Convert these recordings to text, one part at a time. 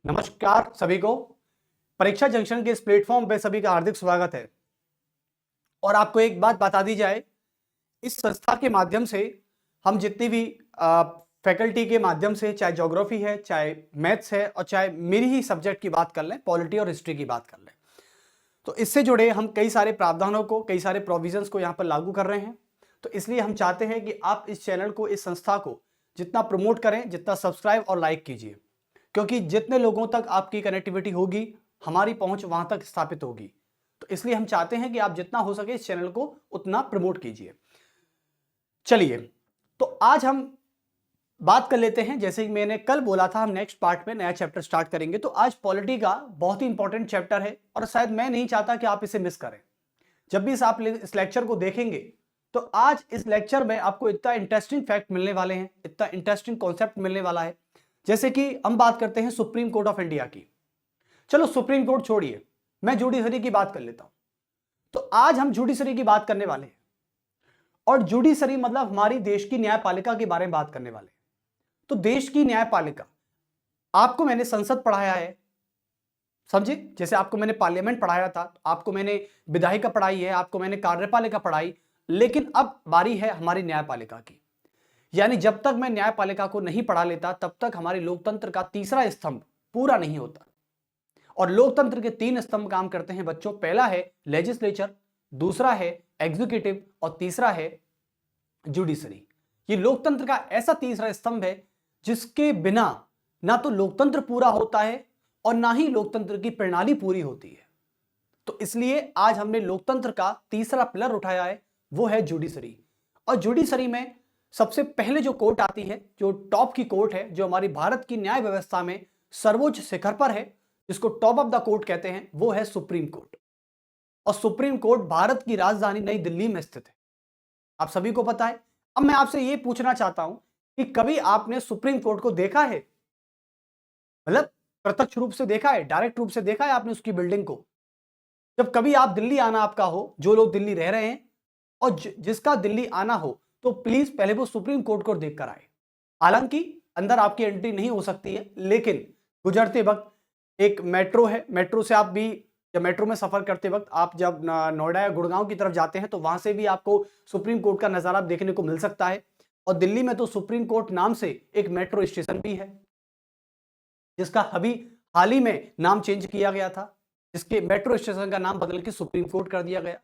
नमस्कार सभी को। परीक्षा जंक्शन के इस प्लेटफॉर्म पे सभी का हार्दिक स्वागत है। और आपको एक बात बता दी जाए, इस संस्था के माध्यम से हम जितनी भी फैकल्टी के माध्यम से, चाहे ज्योग्राफी है, चाहे मैथ्स है, और चाहे मेरी ही सब्जेक्ट की बात कर लें, पॉलिटी और हिस्ट्री की बात कर लें, तो इससे जुड़े हम कई सारे प्रावधानों को, कई सारे प्रोविजंस को यहाँ पर लागू कर रहे हैं। तो इसलिए हम चाहते हैं कि आप इस चैनल को, इस संस्था को जितना प्रमोट करें, जितना सब्सक्राइब और लाइक कीजिए, क्योंकि जितने लोगों तक आपकी कनेक्टिविटी होगी, हमारी पहुंच वहां तक स्थापित होगी। तो इसलिए हम चाहते हैं कि आप जितना हो सके इस चैनल को उतना प्रमोट कीजिए। चलिए, तो आज हम बात कर लेते हैं। जैसे कि मैंने कल बोला था, हम नेक्स्ट पार्ट में नया चैप्टर स्टार्ट करेंगे। तो आज पॉलिटी का बहुत ही इंपॉर्टेंट चैप्टर है और शायद मैं नहीं चाहता कि आप इसे मिस करें। जब भी आप इस लेक्चर को देखेंगे, तो आज इस लेक्चर में आपको इतना इंटरेस्टिंग फैक्ट मिलने वाले हैं, इतना इंटरेस्टिंग कॉन्सेप्ट मिलने वाला है। जैसे कि हम बात करते हैं सुप्रीम कोर्ट ऑफ इंडिया की। चलो सुप्रीम कोर्ट छोड़िए, मैं जुडिशरी की बात कर लेता हूं। तो आज हम जुडिशरी की बात करने वाले हैं, और जुडिशरी मतलब हमारी देश की न्यायपालिका के बारे में बात करने वाले हैं। तो देश की न्यायपालिका, आपको मैंने संसद पढ़ाया है, समझे? जैसे आपको मैंने पार्लियामेंट पढ़ाया था, आपको मैंने विधायिका पढ़ाई है, आपको मैंने कार्यपालिका पढ़ाई, लेकिन अब बारी है हमारी न्यायपालिका की। यानी जब तक मैं न्यायपालिका को नहीं पढ़ा लेता, तब तक हमारे लोकतंत्र का तीसरा स्तंभ पूरा नहीं होता। और लोकतंत्र के तीन स्तंभ काम करते हैं बच्चों। पहला है लेजिस्लेचर, दूसरा है एग्जीक्यूटिव, और तीसरा है जुडिशरी। ये लोकतंत्र का ऐसा तीसरा स्तंभ है जिसके बिना ना तो लोकतंत्र पूरा होता है और ना ही लोकतंत्र की प्रणाली पूरी होती है। तो इसलिए आज हमने लोकतंत्र का तीसरा पिलर उठाया है, वो है जुडिशरी। और जुडिशरी में सबसे पहले जो कोर्ट आती है, जो टॉप की कोर्ट है, जो हमारी भारत की न्याय व्यवस्था में सर्वोच्च शिखर पर है, जिसको टॉप ऑफ द कोर्ट कहते हैं, वो है सुप्रीम कोर्ट। और सुप्रीम कोर्ट भारत की राजधानी नई दिल्ली में स्थित है, आप सभी को पता है। अब मैं आपसे यह पूछना चाहता हूं कि कभी आपने सुप्रीम कोर्ट को देखा है? मतलब प्रत्यक्ष रूप से देखा है, डायरेक्ट रूप से देखा है आपने उसकी बिल्डिंग को? जब कभी आप दिल्ली आना आपका हो, जो लोग दिल्ली रह रहे हैं और जिसका दिल्ली आना हो, तो प्लीज पहले वो सुप्रीम कोर्ट को देखकर आए। हालांकि अंदर आपकी एंट्री नहीं हो सकती है, लेकिन गुजरते वक्त एक मेट्रो है, मेट्रो से आप भी, जब मेट्रो में सफर करते वक्त आप जब नोएडा या गुड़गांव की तरफ जाते हैं, तो वहां से भी आपको सुप्रीम कोर्ट का नजारा देखने को मिल सकता है। और दिल्ली में तो सुप्रीम कोर्ट नाम से एक मेट्रो स्टेशन भी है, जिसका अभी हाल ही में नाम चेंज किया गया था, जिसके मेट्रो स्टेशन का नाम बदल के सुप्रीम कोर्ट कर दिया गया।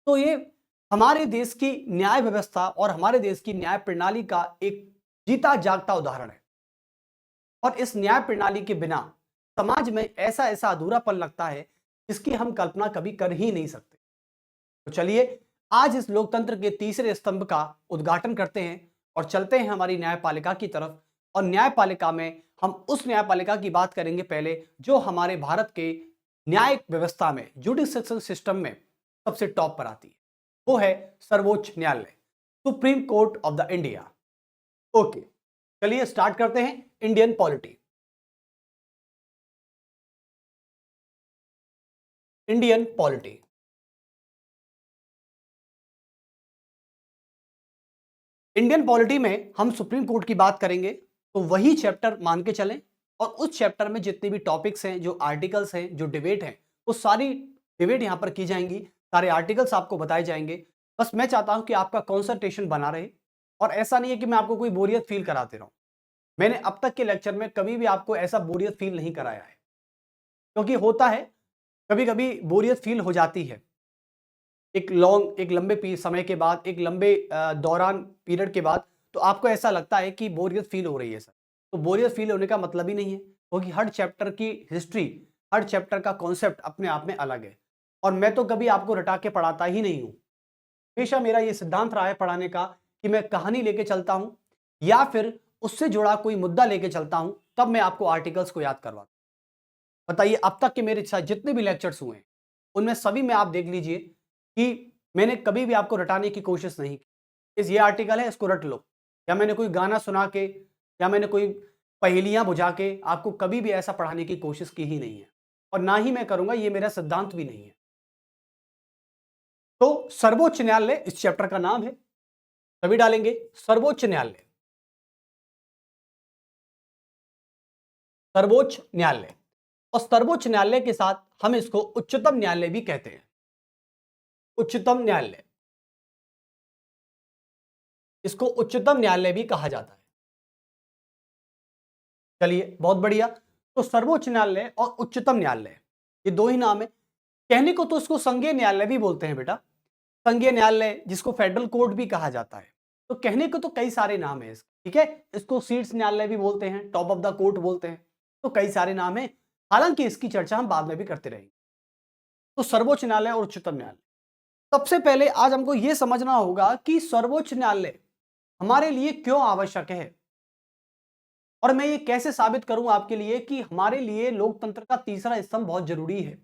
तो ये हमारे देश की न्याय व्यवस्था और हमारे देश की न्याय प्रणाली का एक जीता जागता उदाहरण है। और इस न्याय प्रणाली के बिना समाज में ऐसा ऐसा अधूरापन लगता है जिसकी हम कल्पना कभी कर ही नहीं सकते। तो चलिए, आज इस लोकतंत्र के तीसरे स्तंभ का उद्घाटन करते हैं और चलते हैं हमारी न्यायपालिका की तरफ। और न्यायपालिका में हम उस न्यायपालिका की बात करेंगे पहले, जो हमारे भारत के न्यायिक व्यवस्था में, जुडिशियल सिस्टम में सबसे टॉप पर आती है। वो है सर्वोच्च न्यायालय, supreme court of the India. Okay, चलिए स्टार्ट करते हैं। Indian polity, Indian polity. Indian polity में हम सुप्रीम कोर्ट की बात करेंगे, तो वही चैप्टर मान के चलें। और उस चैप्टर में जितने भी टॉपिक्स हैं, जो आर्टिकल्स हैं, जो डिबेट हैं, वो सारी डिबेट यहां पर की जाएंगी, सारे आर्टिकल्स आपको बताए जाएंगे। बस मैं चाहता हूं कि आपका कॉन्संट्रेशन बना रहे, और ऐसा नहीं है कि मैं आपको कोई बोरियत फील कराते रहूं। मैंने अब तक के लेक्चर में कभी भी आपको ऐसा बोरियत फील नहीं कराया है, क्योंकि होता है कभी कभी बोरियत फील हो जाती है एक लंबे समय के बाद, एक लंबे दौरान पीरियड के बाद, तो आपको ऐसा लगता है कि बोरियत फील हो रही है सर। तो बोरियत फील होने का मतलब ही नहीं है, क्योंकि हर चैप्टर की हिस्ट्री, हर चैप्टर का कॉन्सेप्ट अपने आप में अलग है। और मैं तो कभी आपको रटा के पढ़ाता ही नहीं हूं। हमेशा मेरा यह सिद्धांत रहा है पढ़ाने का कि मैं कहानी लेके चलता हूं, या फिर उससे जुड़ा कोई मुद्दा लेके चलता हूं, तब मैं आपको आर्टिकल्स को याद करवाता हूं। बताइए, अब तक के मेरे साथ जितने भी लेक्चर्स हुए हैं, उनमें सभी में आप देख लीजिए कि मैंने कभी भी आपको रटाने की कोशिश नहीं की। ये आर्टिकल है, इसको रट लो, या मैंने कोई गाना सुना के, या मैंने कोई पहेलियां बुझा के आपको कभी भी ऐसा पढ़ाने की कोशिश की ही नहीं है, और ना ही मैं करूंगा, ये मेरा सिद्धांत भी नहीं है। तो सर्वोच्च न्यायालय इस चैप्टर का नाम है, तभी डालेंगे सर्वोच्च न्यायालय। सर्वोच्च न्यायालय। और सर्वोच्च न्यायालय के साथ हम इसको उच्चतम न्यायालय भी कहते हैं। उच्चतम न्यायालय, इसको उच्चतम न्यायालय भी कहा जाता है। चलिए, बहुत बढ़िया। तो सर्वोच्च न्यायालय और उच्चतम न्यायालय, ये दो ही नाम है। कहने को तो इसको संघीय न्यायालय भी बोलते हैं बेटा, संघीय न्यायालय, जिसको फेडरल कोर्ट भी कहा जाता है। तो कहने को तो कई सारे नाम है इसके, ठीक है। इसको शीर्ष न्यायालय भी बोलते हैं, टॉप ऑफ द कोर्ट बोलते हैं, तो कई सारे नाम है। हालांकि इसकी चर्चा हम बाद में भी करते रहेंगे। तो सर्वोच्च न्यायालय और उच्चतम न्यायालय, सबसे पहले आज हमको यह समझना होगा कि सर्वोच्च न्यायालय हमारे लिए क्यों आवश्यक है, और मैं ये कैसे साबित करूं आपके लिए कि हमारे लिए लोकतंत्र का तीसरा स्तंभ बहुत जरूरी है।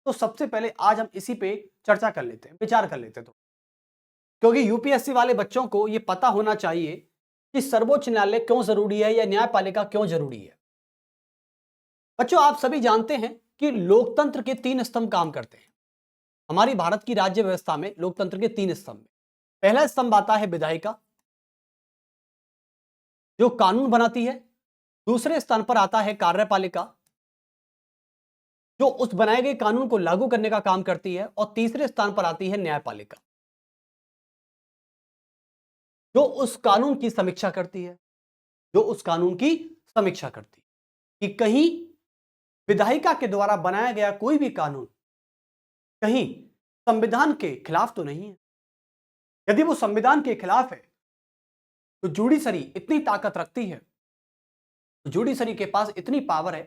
तो सबसे पहले आज हम इसी पे चर्चा कर लेते हैं, विचार कर लेते हैं। तो क्योंकि यूपीएससी वाले बच्चों को यह पता होना चाहिए कि सर्वोच्च न्यायालय क्यों जरूरी है या न्यायपालिका क्यों जरूरी है। बच्चों, आप सभी जानते हैं कि लोकतंत्र के तीन स्तंभ काम करते हैं। हमारी भारत की राज्य व्यवस्था में लोकतंत्र के तीन स्तंभ। पहला स्तंभ आता है विधायिका, जो कानून बनाती है। दूसरे स्थान पर आता है कार्यपालिका, जो उस बनाए गए कानून को लागू करने का काम करती है। और तीसरे स्थान पर आती है न्यायपालिका, जो उस कानून की समीक्षा करती है, जो उस कानून की समीक्षा करती है कि कहीं विधायिका के द्वारा बनाया गया कोई भी कानून कहीं संविधान के खिलाफ तो नहीं है। यदि वो संविधान के खिलाफ है तो जुडिशरी इतनी ताकत रखती है, जुडिशरी के पास इतनी पावर है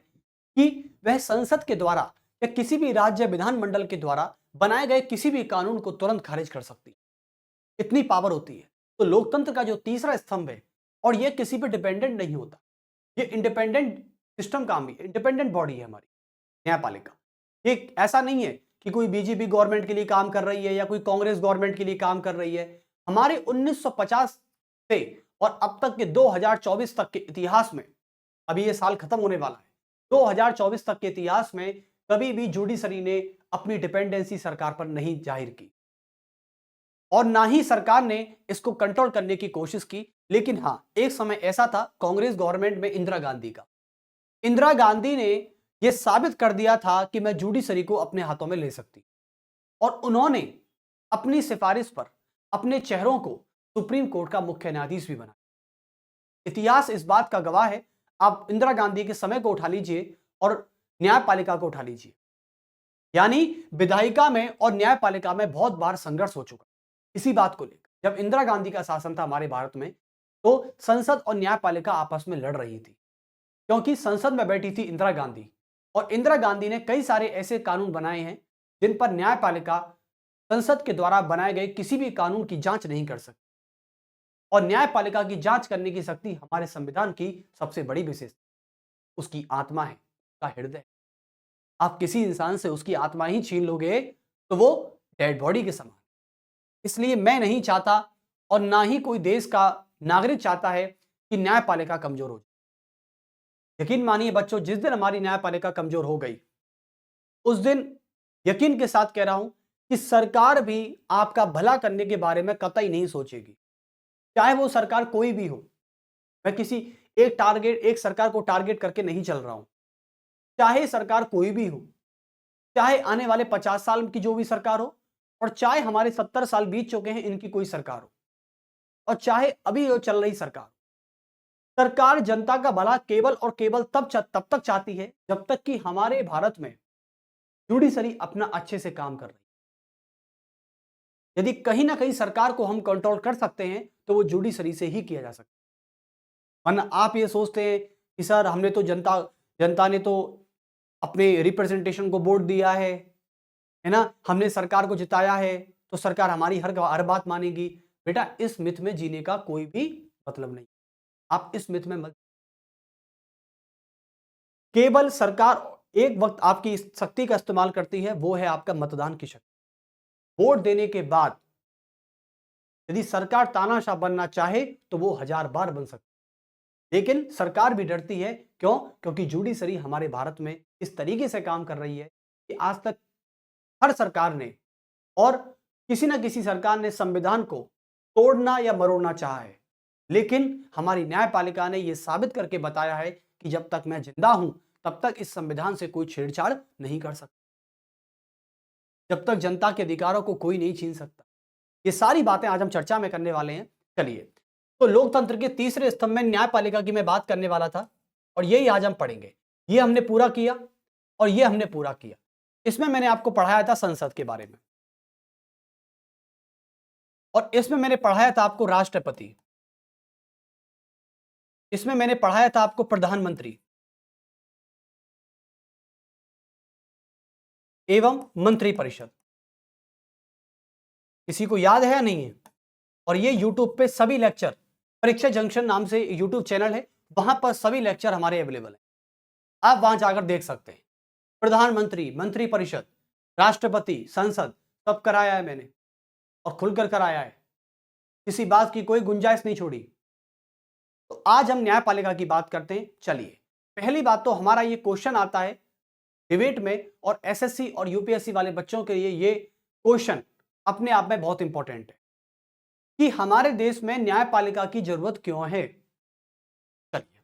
कि वह संसद के द्वारा या किसी भी राज्य विधानमंडल के द्वारा बनाए गए किसी भी कानून को तुरंत खारिज कर सकती है। इतनी पावर होती है। तो लोकतंत्र का जो तीसरा स्तंभ है, और यह किसी पे डिपेंडेंट नहीं होता, ये इंडिपेंडेंट सिस्टम काम भी, इंडिपेंडेंट बॉडी है हमारी न्यायपालिका। ये ऐसा नहीं है कि कोई बीजेपी गवर्नमेंट के लिए काम कर रही है या कोई कांग्रेस गवर्नमेंट के लिए काम कर रही है। हमारे 1950 से और अब तक के 2024 तक के इतिहास में, अभी ये साल खत्म होने वाला है, 2024 तक के इतिहास में कभी भी जुडिशरी ने अपनी डिपेंडेंसी सरकार पर नहीं जाहिर की, और ना ही सरकार ने इसको कंट्रोल करने की कोशिश की। लेकिन हां, एक समय ऐसा था कांग्रेस गवर्नमेंट में इंदिरा गांधी का, इंदिरा गांधी ने यह साबित कर दिया था कि मैं जुडिशरी को अपने हाथों में ले सकती, और उन्होंने अपनी सिफारिश पर अपने चेहरों को सुप्रीम कोर्ट का मुख्य न्यायाधीश भी बनाया। इतिहास इस बात का गवाह है। आप इंदिरा गांधी के समय को उठा लीजिए और न्यायपालिका को उठा लीजिए, यानी विधायिका में और न्यायपालिका में बहुत बार संघर्ष हो चुका इसी बात को लेकर। जब इंदिरा गांधी का शासन था हमारे भारत में, तो संसद और न्यायपालिका आपस में लड़ रही थी, क्योंकि संसद में बैठी थी इंदिरा गांधी, और इंदिरा गांधी ने कई सारे ऐसे कानून बनाए हैं जिन पर न्यायपालिका संसद के द्वारा बनाए गए किसी भी कानून की जांच नहीं कर सकती। और न्यायपालिका की जांच करने की शक्ति हमारे संविधान की सबसे बड़ी विशेषता, उसकी आत्मा है, उसका हृदय। आप किसी इंसान से उसकी आत्मा ही छीन लोगे तो वो डेड बॉडी के समान। इसलिए मैं नहीं चाहता, और ना ही कोई देश का नागरिक चाहता है कि न्यायपालिका कमजोर हो जाए। यकीन मानिए बच्चों, जिस दिन हमारी न्यायपालिका कमजोर हो गई, उस दिन यकीन के साथ कह रहा हूं कि सरकार भी आपका भला करने के बारे में कतई नहीं सोचेगी, चाहे वो सरकार कोई भी हो। मैं किसी एक सरकार को टारगेट करके नहीं चल रहा हूं। चाहे सरकार कोई भी हो, चाहे आने वाले 50 साल की जो भी सरकार हो, और चाहे हमारे 70 साल बीत चुके हैं इनकी कोई सरकार हो, और चाहे अभी जो चल रही सरकार, सरकार जनता का भला केवल और केवल तब तक चाहती है जब तक कि हमारे भारत में जुडिशरी अपना अच्छे से काम कर रही है। यदि कहीं ना कहीं सरकार को हम कंट्रोल कर सकते हैं तो वो जुडिशरी से ही किया जा सकता है। वरना आप ये सोचते हैं कि सर हमने तो जनता ने तो अपने रिप्रेजेंटेशन को वोट दिया है ना, हमने सरकार को जिताया है तो सरकार हमारी हर बात मानेगी। बेटा, इस मिथ में जीने का कोई भी मतलब नहीं। आप इस मिथ में मत। केवल सरकार एक वक्त आपकी शक्ति का इस्तेमाल करती है, वो है आपका मतदान की शक्ति। वोट देने के बाद यदि सरकार तानाशाह बनना चाहे तो वो 1000 बार बन सकती है, लेकिन सरकार भी डरती है। क्यों? क्योंकि जुडिशरी हमारे भारत में इस तरीके से काम कर रही है कि आज तक हर सरकार ने और किसी ना किसी सरकार ने संविधान को तोड़ना या मरोड़ना चाहा है, लेकिन हमारी न्यायपालिका ने यह साबित करके बताया है कि जब तक मैं जिंदा हूं तब तक इस संविधान से कोई छेड़छाड़ नहीं कर सकता, जब तक जनता के अधिकारों को कोई नहीं छीन सकता। ये सारी बातें आज हम चर्चा में करने वाले हैं। चलिए, तो लोकतंत्र के तीसरे स्तंभ में न्यायपालिका की मैं बात करने वाला था और यही आज हम पढ़ेंगे। ये हमने पूरा किया और ये हमने पूरा किया। इसमें मैंने आपको पढ़ाया था संसद के बारे में और इसमें मैंने पढ़ाया था आपको राष्ट्रपति, इसमें मैंने पढ़ाया था आपको प्रधानमंत्री एवं मंत्रिपरिषद। किसी को याद है या नहीं है? और ये YouTube पे सभी लेक्चर, परीक्षा जंक्शन नाम से YouTube चैनल है, वहां पर सभी लेक्चर हमारे अवेलेबल है, आप वहां जाकर देख सकते हैं। प्रधानमंत्री, मंत्रिपरिषद, राष्ट्रपति, संसद, सब कराया है मैंने और खुलकर कराया है, किसी बात की कोई गुंजाइश नहीं छोड़ी। तो आज हम न्यायपालिका की बात करते हैं। चलिए, पहली बात तो हमारा ये क्वेश्चन आता है डिबेट में और एसएससी और यूपीएससी वाले बच्चों के लिए ये क्वेश्चन अपने आप में बहुत इंपॉर्टेंट है कि हमारे देश में न्यायपालिका की जरूरत क्यों है। चलिए,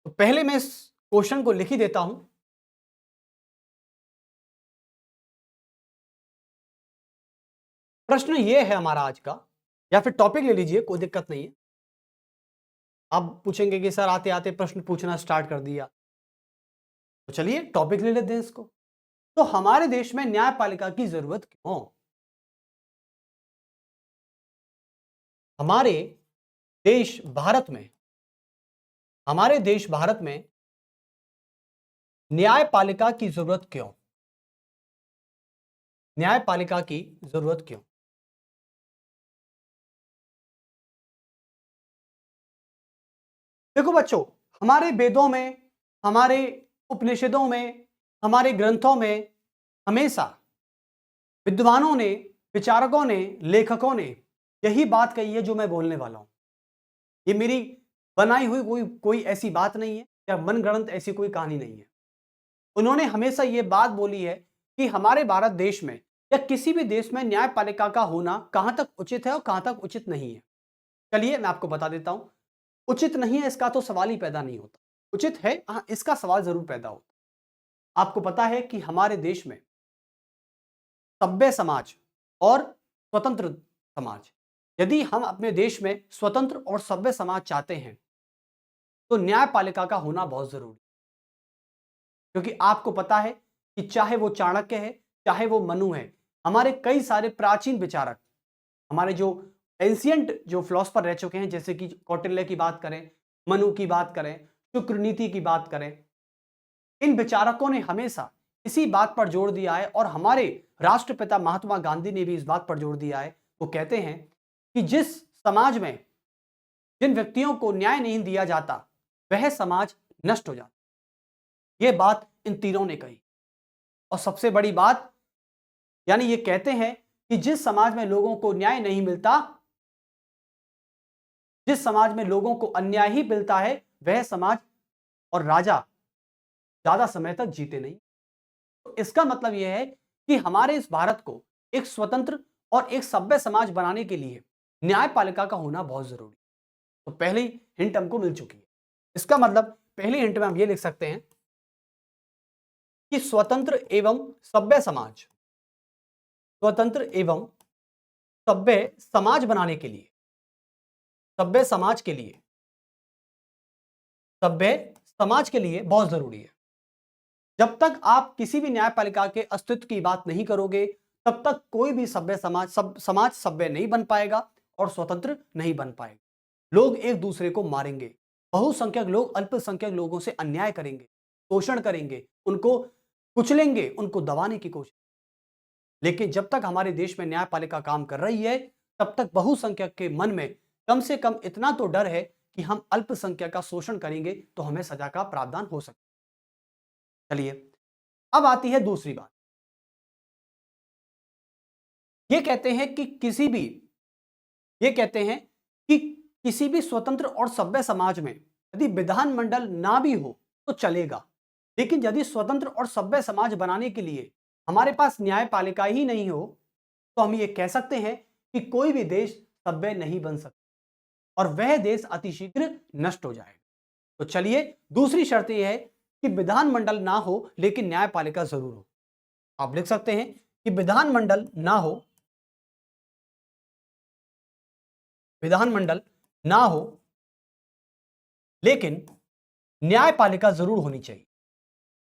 तो पहले मैं इस क्वेश्चन को लिख ही देता हूं। प्रश्न ये है हमारा आज का, या फिर टॉपिक ले लीजिए, कोई दिक्कत नहीं है। आप पूछेंगे कि सर आते आते प्रश्न पूछना स्टार्ट कर दिया, तो चलिए टॉपिक ले लेते हैं इसको। तो हमारे देश में न्यायपालिका की जरूरत क्यों? हमारे देश भारत में, हमारे देश भारत में न्यायपालिका की जरूरत क्यों? न्यायपालिका की जरूरत क्यों? देखो बच्चों, हमारे वेदों में, हमारे उपनिषदों में, हमारे ग्रंथों में हमेशा विद्वानों ने, विचारकों ने, लेखकों ने यही बात कही है जो मैं बोलने वाला हूं। ये मेरी बनाई हुई कोई ऐसी बात नहीं है या मनगढ़ंत ऐसी कोई कहानी नहीं है। उन्होंने हमेशा ये बात बोली है कि हमारे भारत देश में या किसी भी देश में न्यायपालिका का होना कहां तक उचित है और कहां तक उचित नहीं है। चलिए मैं आपको बता देता हूं। उचित नहीं है इसका तो सवाल ही पैदा नहीं होता, उचित है हाँ, इसका सवाल जरूर पैदा होता। आपको पता है कि हमारे देश में सभ्य समाज और स्वतंत्र समाज, यदि हम अपने देश में स्वतंत्र और सभ्य समाज चाहते हैं तो न्यायपालिका का होना बहुत जरूरी है। क्योंकि आपको पता है कि चाहे वो चाणक्य है, चाहे वो मनु है, हमारे कई सारे प्राचीन विचारक, हमारे जो एंशियंट जो फिलोसफर रह चुके हैं, जैसे कि कौटिल्य की बात करें, मनु की बात करें, शुक्र नीति की बात करें, इन विचारकों ने हमेशा इसी बात पर जोर दिया है और हमारे राष्ट्रपिता महात्मा गांधी ने भी इस बात पर जोर दिया है। वो कहते हैं कि जिस समाज में जिन व्यक्तियों को न्याय नहीं दिया जाता वह समाज नष्ट हो जाता। यह बात इन तीनों ने कही। और सबसे बड़ी बात, यानी ये कहते हैं कि जिस समाज में लोगों को न्याय नहीं मिलता, जिस समाज में लोगों को अन्याय ही मिलता है, वह समाज और राजा ज्यादा समय तक जीते नहीं। तो इसका मतलब यह है कि हमारे इस भारत को एक स्वतंत्र और एक सभ्य समाज बनाने के लिए न्यायपालिका का होना बहुत जरूरी है। तो पहली हिंट हमको मिल चुकी है। इसका मतलब पहली हिंट में हम ये लिख सकते हैं कि स्वतंत्र एवं सभ्य समाज, स्वतंत्र एवं सभ्य समाज बनाने के लिए, सभ्य समाज के लिए, सभ्य समाज के लिए बहुत जरूरी है। जब तक आप किसी भी न्यायपालिका के अस्तित्व की बात नहीं करोगे, तब तक कोई भी सभ्य समाज सभ्य नहीं बन पाएगा और स्वतंत्र नहीं बन पाएगा। लोग एक दूसरे को मारेंगे, बहुसंख्यक लोग अल्पसंख्यक लोगों से अन्याय करेंगे, शोषण करेंगे, उनको कुचलेंगे, उनको दबाने की कोशिश। लेकिन जब तक हमारे देश में न्यायपालिका काम कर रही है, तब तक बहुसंख्यक के मन में कम से कम इतना तो डर है कि हम अल्पसंख्यक का शोषण करेंगे तो हमें सजा का प्रावधान हो सकता है। चलिए, अब आती है दूसरी बात। ये कहते हैं कि किसी भी स्वतंत्र और सभ्य समाज में यदि विधानमंडल ना भी हो तो चलेगा, लेकिन यदि स्वतंत्र और सभ्य समाज बनाने के लिए हमारे पास न्यायपालिका ही नहीं हो तो हम ये कह सकते हैं कि कोई भी देश सभ्य नहीं बन सकता और वह देश अतिशीघ्र नष्ट हो जाएगा। तो चलिए, दूसरी शर्त यह है कि विधानमंडल ना हो लेकिन न्यायपालिका जरूर हो। आप लिख सकते हैं कि विधानमंडल ना हो, विधानमंडल ना हो लेकिन न्यायपालिका जरूर होनी चाहिए,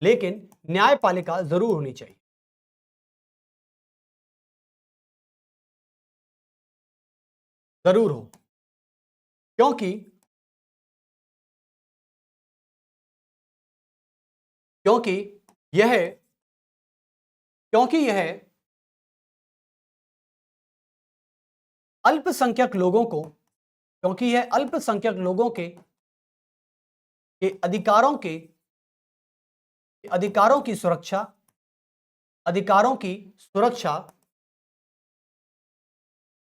लेकिन न्यायपालिका जरूर होनी चाहिए। जरूर हो, क्योंकि क्योंकि यह क्योंकि यह अल्पसंख्यक लोगों को क्योंकि यह अल्पसंख्यक लोगों के अधिकारों की सुरक्षा अधिकारों की सुरक्षा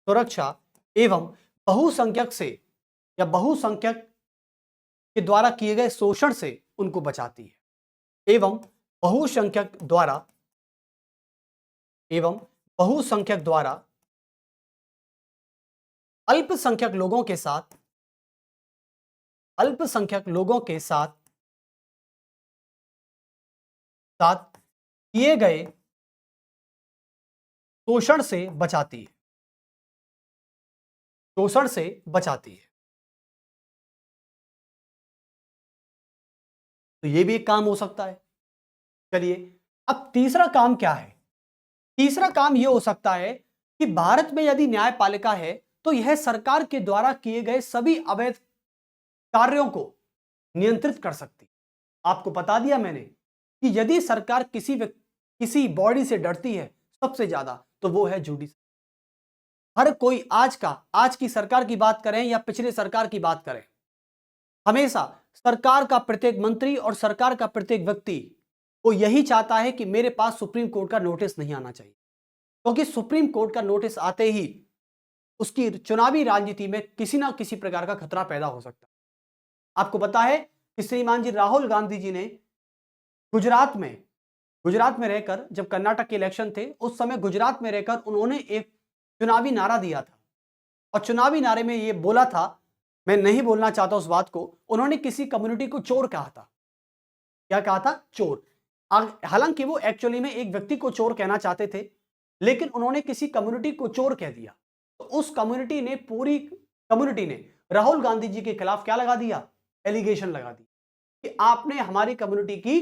सुरक्षा एवं बहुसंख्यक से या बहुसंख्यक के द्वारा किए गए शोषण से उनको बचाती है, बहुसंख्यक द्वारा एवं बहुसंख्यक द्वारा अल्पसंख्यक लोगों के साथ साथ किए गए शोषण से बचाती है, शोषण से बचाती है। तो यह भी एक काम हो सकता है। चलिए, अब तीसरा काम क्या है? तीसरा काम यह हो सकता है कि भारत में यदि न्यायपालिका है तो यह सरकार के द्वारा किए गए सभी अवैध कार्यों को नियंत्रित कर सकती है। आपको बता दिया मैंने कि यदि सरकार किसी बॉडी से डरती है सबसे ज्यादा तो वो है जुडिशरी। हर कोई आज की सरकार की बात करें या पिछले सरकार की बात करें, हमेशा सरकार का प्रत्येक मंत्री और सरकार का प्रत्येक व्यक्ति वो यही चाहता है कि मेरे पास सुप्रीम कोर्ट का नोटिस नहीं आना चाहिए, क्योंकि सुप्रीम कोर्ट का नोटिस आते ही उसकी चुनावी राजनीति में किसी ना किसी प्रकार का खतरा पैदा हो सकता है। आपको पता है कि श्रीमान जी राहुल गांधी जी ने गुजरात में रहकर, जब कर्नाटक के इलेक्शन थे उस समय गुजरात में रहकर उन्होंने एक चुनावी नारा दिया था, और चुनावी नारे में यह बोला था, मैं नहीं बोलना चाहता उस बात को, उन्होंने किसी कम्युनिटी को चोर कहा था। क्या कहा था? चोर। हालांकि वो एक्चुअली में एक व्यक्ति को चोर कहना चाहते थे, लेकिन उन्होंने किसी कम्युनिटी को चोर कह दिया। तो उस पूरी कम्युनिटी ने राहुल गांधी जी के खिलाफ क्या लगा दिया? एलिगेशन लगा दी कि आपने हमारी कम्युनिटी की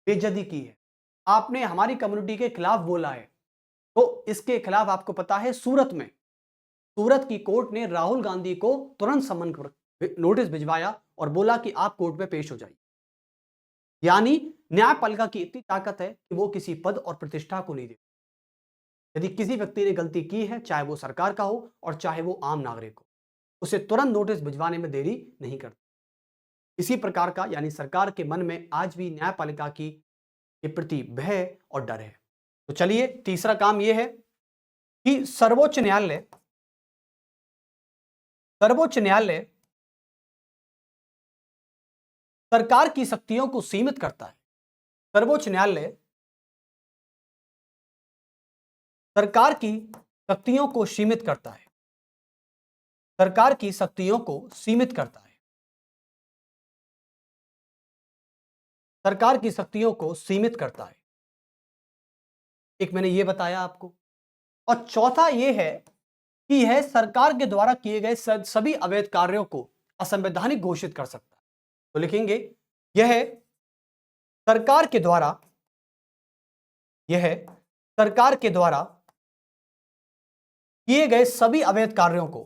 बेइज्जती की है, आपने हमारी कम्युनिटी के खिलाफ बोला है। तो इसके खिलाफ आपको पता है सूरत की कोर्ट ने राहुल गांधी को तुरंत समन नोटिस भिजवाया और बोला कि आप कोर्ट में पेश हो जाइए। यानी न्यायपालिका की इतनी ताकत है कि वो किसी पद और प्रतिष्ठा को नहीं देती। यदि किसी व्यक्ति ने गलती की है, चाहे वो सरकार का हो और चाहे वो आम नागरिक हो, उसे तुरंत नोटिस भिजवाने में देरी नहीं करती। इसी प्रकार का, यानी सरकार के मन में आज भी न्यायपालिका के प्रति भय और डर है। तो चलिए, तीसरा काम यह है कि सर्वोच्च न्यायालय सरकार की शक्तियों को सीमित करता है। सर्वोच्च न्यायालय सरकार की शक्तियों को सीमित करता है। सरकार की शक्तियों को सीमित करता है। सरकार की शक्तियों को सीमित करता है। एक मैंने यह बताया आपको। और चौथा यह है कि यह सरकार के द्वारा किए गए सभी अवैध कार्यों को असंवैधानिक घोषित कर सकता है। तो लिखेंगे, यह सरकार के द्वारा किए गए सभी अवैध कार्यों को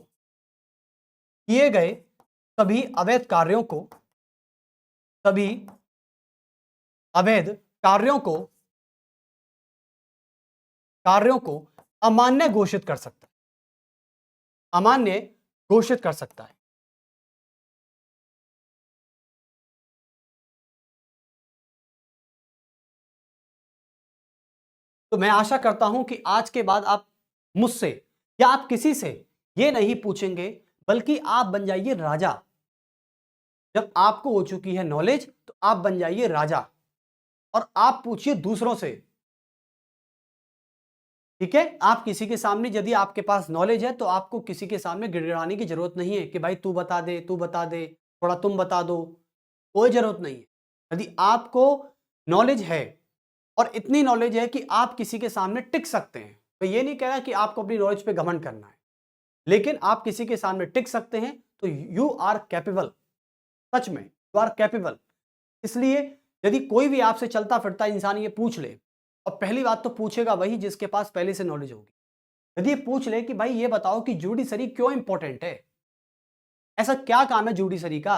अमान्य घोषित कर सकता है। अमान्य घोषित कर सकता है। तो मैं आशा करता हूं कि आज के बाद आप मुझसे या आप किसी से ये नहीं पूछेंगे, बल्कि आप बन जाइए राजा। जब आपको हो चुकी है नॉलेज तो आप बन जाइए राजा और आप पूछिए दूसरों से। ठीक है? आप किसी के सामने, यदि आपके पास नॉलेज है तो आपको किसी के सामने गिड़गिड़ाने की जरूरत नहीं है कि भाई तू बता दे, थोड़ा तुम बता दो। कोई जरूरत नहीं है। यदि आपको नॉलेज है और इतनी नॉलेज है कि आप किसी के सामने टिक सकते हैं, तो ये नहीं कह रहा कि आपको अपनी नॉलेज पे घमंड करना है, लेकिन आप किसी के सामने टिक सकते हैं तो यू आर कैपेबल। सच में यू आर कैपेबल। इसलिए यदि कोई भी आपसे चलता फिरता इंसान ये पूछ ले, और पहली बात तो पूछेगा वही जिसके पास पहले से नॉलेज होगी। यदि ये पूछ ले कि भाई ये बताओ कि जुडिशरी क्यों इंपॉर्टेंट है, ऐसा क्या काम है जुडिशरी का,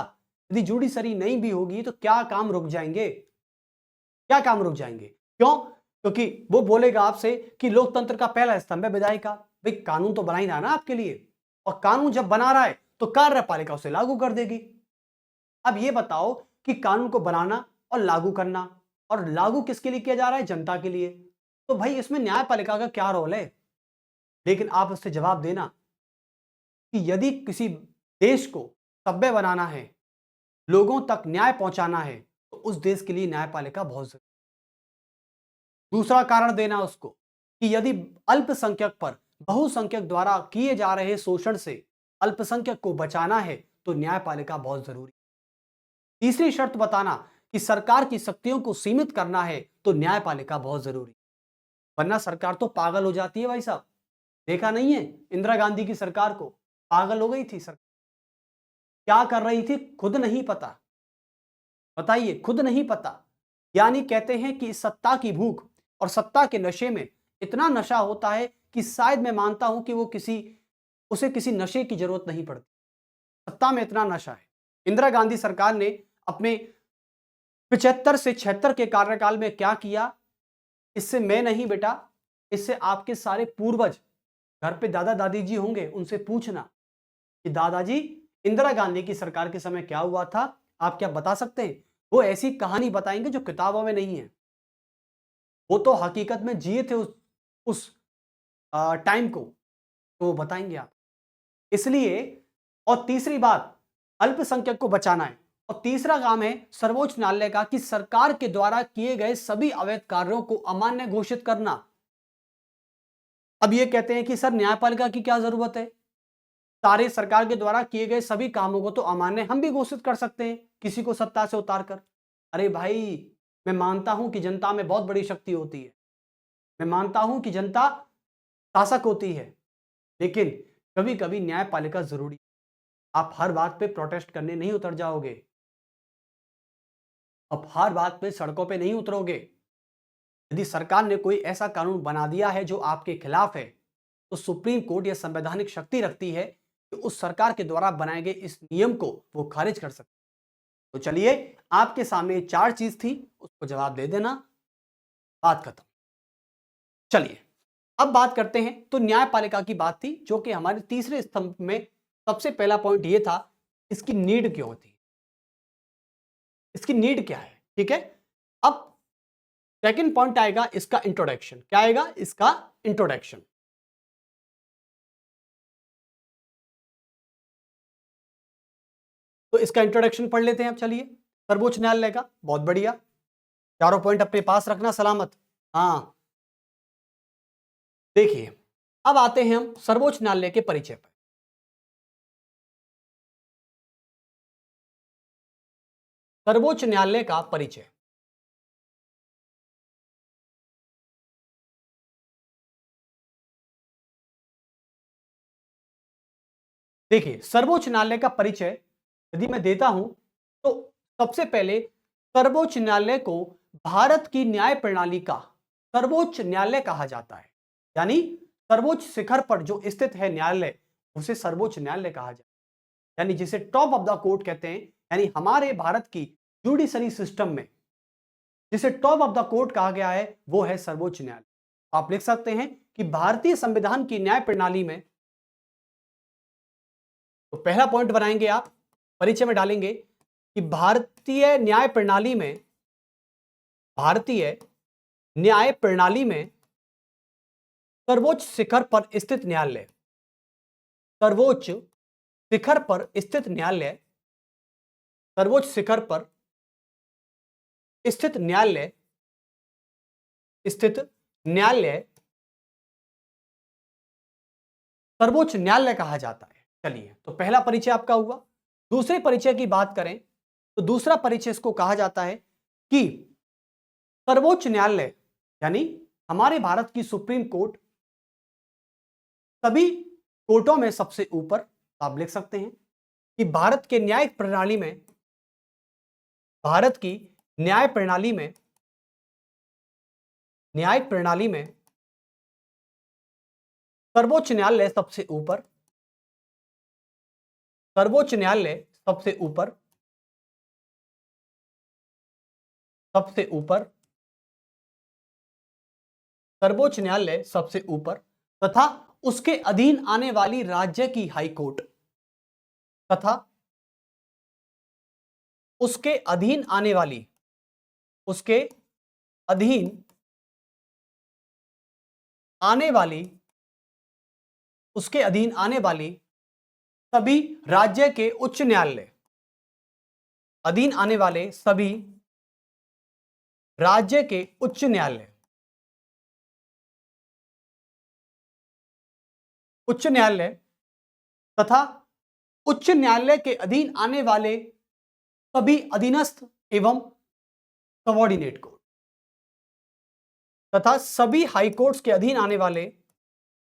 यदि जुडिशरी नहीं भी होगी तो क्या काम रुक जाएंगे, क्या काम रुक जाएंगे? क्यों? क्योंकि वो बोलेगा आपसे कि लोकतंत्र का पहला स्तंभ है विधायिका। भाई कानून तो बना ही रहा ना आपके लिए, और कानून जब बना रहा है तो कार्यपालिका उसे लागू कर देगी। अब ये बताओ कि कानून को बनाना और लागू करना, और लागू किसके लिए किया जा रहा है? जनता के लिए। तो भाई इसमें न्यायपालिका का क्या रोल है? लेकिन आप उससे जवाब देना कि यदि किसी देश को सभ्य बनाना है, लोगों तक न्याय पहुंचाना है, तो उस देश के लिए न्यायपालिका बहुत जरूरी। दूसरा कारण देना उसको कि यदि अल्पसंख्यक पर बहुसंख्यक द्वारा किए जा रहे शोषण से अल्पसंख्यक को बचाना है तो न्यायपालिका बहुत जरूरी। तीसरी शर्त बताना कि सरकार की शक्तियों को सीमित करना है तो न्यायपालिका बहुत जरूरी। वरना सरकार तो पागल हो जाती है भाई साहब। देखा नहीं है इंदिरा गांधी की सरकार को? पागल हो गई थी सरकार, क्या कर रही थी खुद नहीं पता। बताइए, खुद नहीं पता। यानी कहते हैं कि सत्ता की भूख और सत्ता के नशे में इतना नशा होता है कि शायद मैं मानता हूं कि उसे किसी नशे की जरूरत नहीं पड़ती, सत्ता में इतना नशा है। इंदिरा गांधी सरकार ने अपने 75 से 76 के कार्यकाल में क्या किया, इससे मैं नहीं बेटा, इससे आपके सारे पूर्वज, घर पे दादा दादी जी होंगे, उनसे पूछना कि दादाजी इंदिरा गांधी की सरकार के समय क्या हुआ था, आप क्या बता सकते हैं? वो ऐसी कहानी बताएंगे जो किताबों में नहीं है। वो तो हकीकत में जिए थे उस टाइम को, तो वो बताएंगे आप। इसलिए, और तीसरी बात, अल्पसंख्यक को बचाना है, और तीसरा काम है सर्वोच्च न्यायालय का कि सरकार के द्वारा किए गए सभी अवैध कार्यों को अमान्य घोषित करना। अब ये कहते हैं कि सर न्यायपालिका की क्या जरूरत है, सारे सरकार के द्वारा किए गए सभी कामों को तो अमान्य हम भी घोषित कर सकते हैं किसी को सत्ता से उतार कर। अरे भाई, मैं मानता हूं कि जनता में बहुत बड़ी शक्ति होती है, मैं मानता हूं कि जनता शासक होती है, लेकिन कभी कभी न्यायपालिका जरूरी। आप हर बात पे प्रोटेस्ट करने नहीं उतर जाओगे, आप हर बात पे सड़कों पे नहीं उतरोगे। यदि सरकार ने कोई ऐसा कानून बना दिया है जो आपके खिलाफ है, तो सुप्रीम कोर्ट यह संवैधानिक शक्ति रखती है कि उस सरकार के द्वारा बनाए गए इस नियम को वो खारिज कर सकते। तो चलिए, आपके सामने 4 चीज थी, उसको जवाब दे देना, बात खत्म। चलिए अब बात करते हैं, तो न्यायपालिका की बात थी जो कि हमारे तीसरे स्तंभ में सबसे पहला पॉइंट ये था, इसकी नीड क्यों होती है, इसकी नीड क्या है। ठीक है, अब सेकंड पॉइंट आएगा इसका इंट्रोडक्शन। क्या आएगा? इसका इंट्रोडक्शन। तो इसका इंट्रोडक्शन पढ़ लेते हैं अब। चलिए, सर्वोच्च न्यायालय का, बहुत बढ़िया, चारों पॉइंट अपने पास रखना सलामत। हाँ, देखिए अब आते हैं हम सर्वोच्च न्यायालय के परिचय पर। सर्वोच्च न्यायालय का परिचय। देखिए, सर्वोच्च न्यायालय का परिचय यदि मैं देता हूं, तो सबसे पहले सर्वोच्च न्यायालय को भारत की न्याय प्रणाली का सर्वोच्च न्यायालय कहा जाता है। यानी सर्वोच्च शिखर पर जो स्थित है न्यायालय, उसे सर्वोच्च न्यायालय कहा जाता है, यानी जिसे टॉप ऑफ द कोर्ट कहते हैं। यानी हमारे भारत की जुडिशरी सिस्टम में जिसे टॉप ऑफ द कोर्ट कहा गया है, वो है सर्वोच्च न्यायालय। आप लिख सकते हैं कि भारतीय संविधान की न्याय प्रणाली में, तो पहला पॉइंट बनाएंगे आप, परिचय में डालेंगे कि भारतीय न्याय प्रणाली में सर्वोच्च शिखर पर स्थित न्यायालय, सर्वोच्च शिखर पर स्थित न्यायालय, सर्वोच्च शिखर पर स्थित न्यायालय, स्थित न्यायालय सर्वोच्च न्यायालय कहा जाता है। चलिए, तो पहला परिचय आपका हुआ। दूसरे परिचय की बात करें तो दूसरा परिचय इसको कहा जाता है कि सर्वोच्च न्यायालय यानी हमारे भारत की सुप्रीम कोर्ट सभी कोर्टों में सबसे ऊपर। आप लिख सकते हैं कि भारत के न्यायिक प्रणाली में, भारत की न्याय प्रणाली में, न्यायिक प्रणाली में सर्वोच्च न्यायालय सबसे ऊपर, सर्वोच्च न्यायालय सबसे ऊपर, सबसे ऊपर, सर्वोच्च न्यायालय सबसे ऊपर तथा उसके अधीन आने वाली राज्य की हाई कोर्ट तथा उसके अधीन आने वाली, उसके अधीन आने वाली, उसके अधीन आने वाली सभी राज्य के उच्च न्यायालय, अधीन आने वाले सभी राज्य के उच्च न्यायालय, उच्च न्यायालय तथा उच्च न्यायालय के अधीन आने वाले सभी अधीनस्थ एवं सबॉर्डिनेट कोर्ट तथा सभी हाई कोर्ट्स के अधीन आने वाले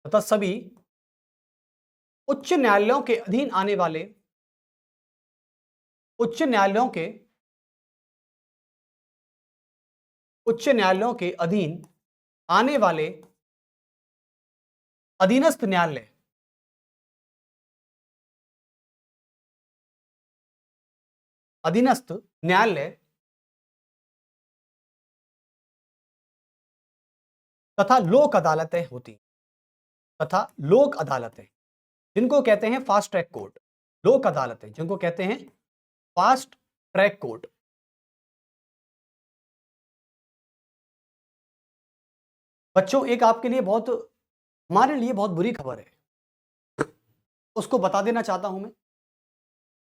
तथा सभी उच्च न्यायालयों के अधीन आने वाले, उच्च न्यायालयों के, उच्च न्यायालयों के अधीन आने वाले अधीनस्थ न्यायालय, अधीनस्थ न्यायालय तथा लोक अदालतें होती, तथा लोक अदालतें जिनको कहते हैं फास्ट ट्रैक कोर्ट, लोक अदालतें जिनको कहते हैं फास्ट ट्रैक कोर्ट। बच्चों एक आपके लिए बहुत, हमारे लिए बहुत बुरी खबर है, उसको बता देना चाहता हूं मैं।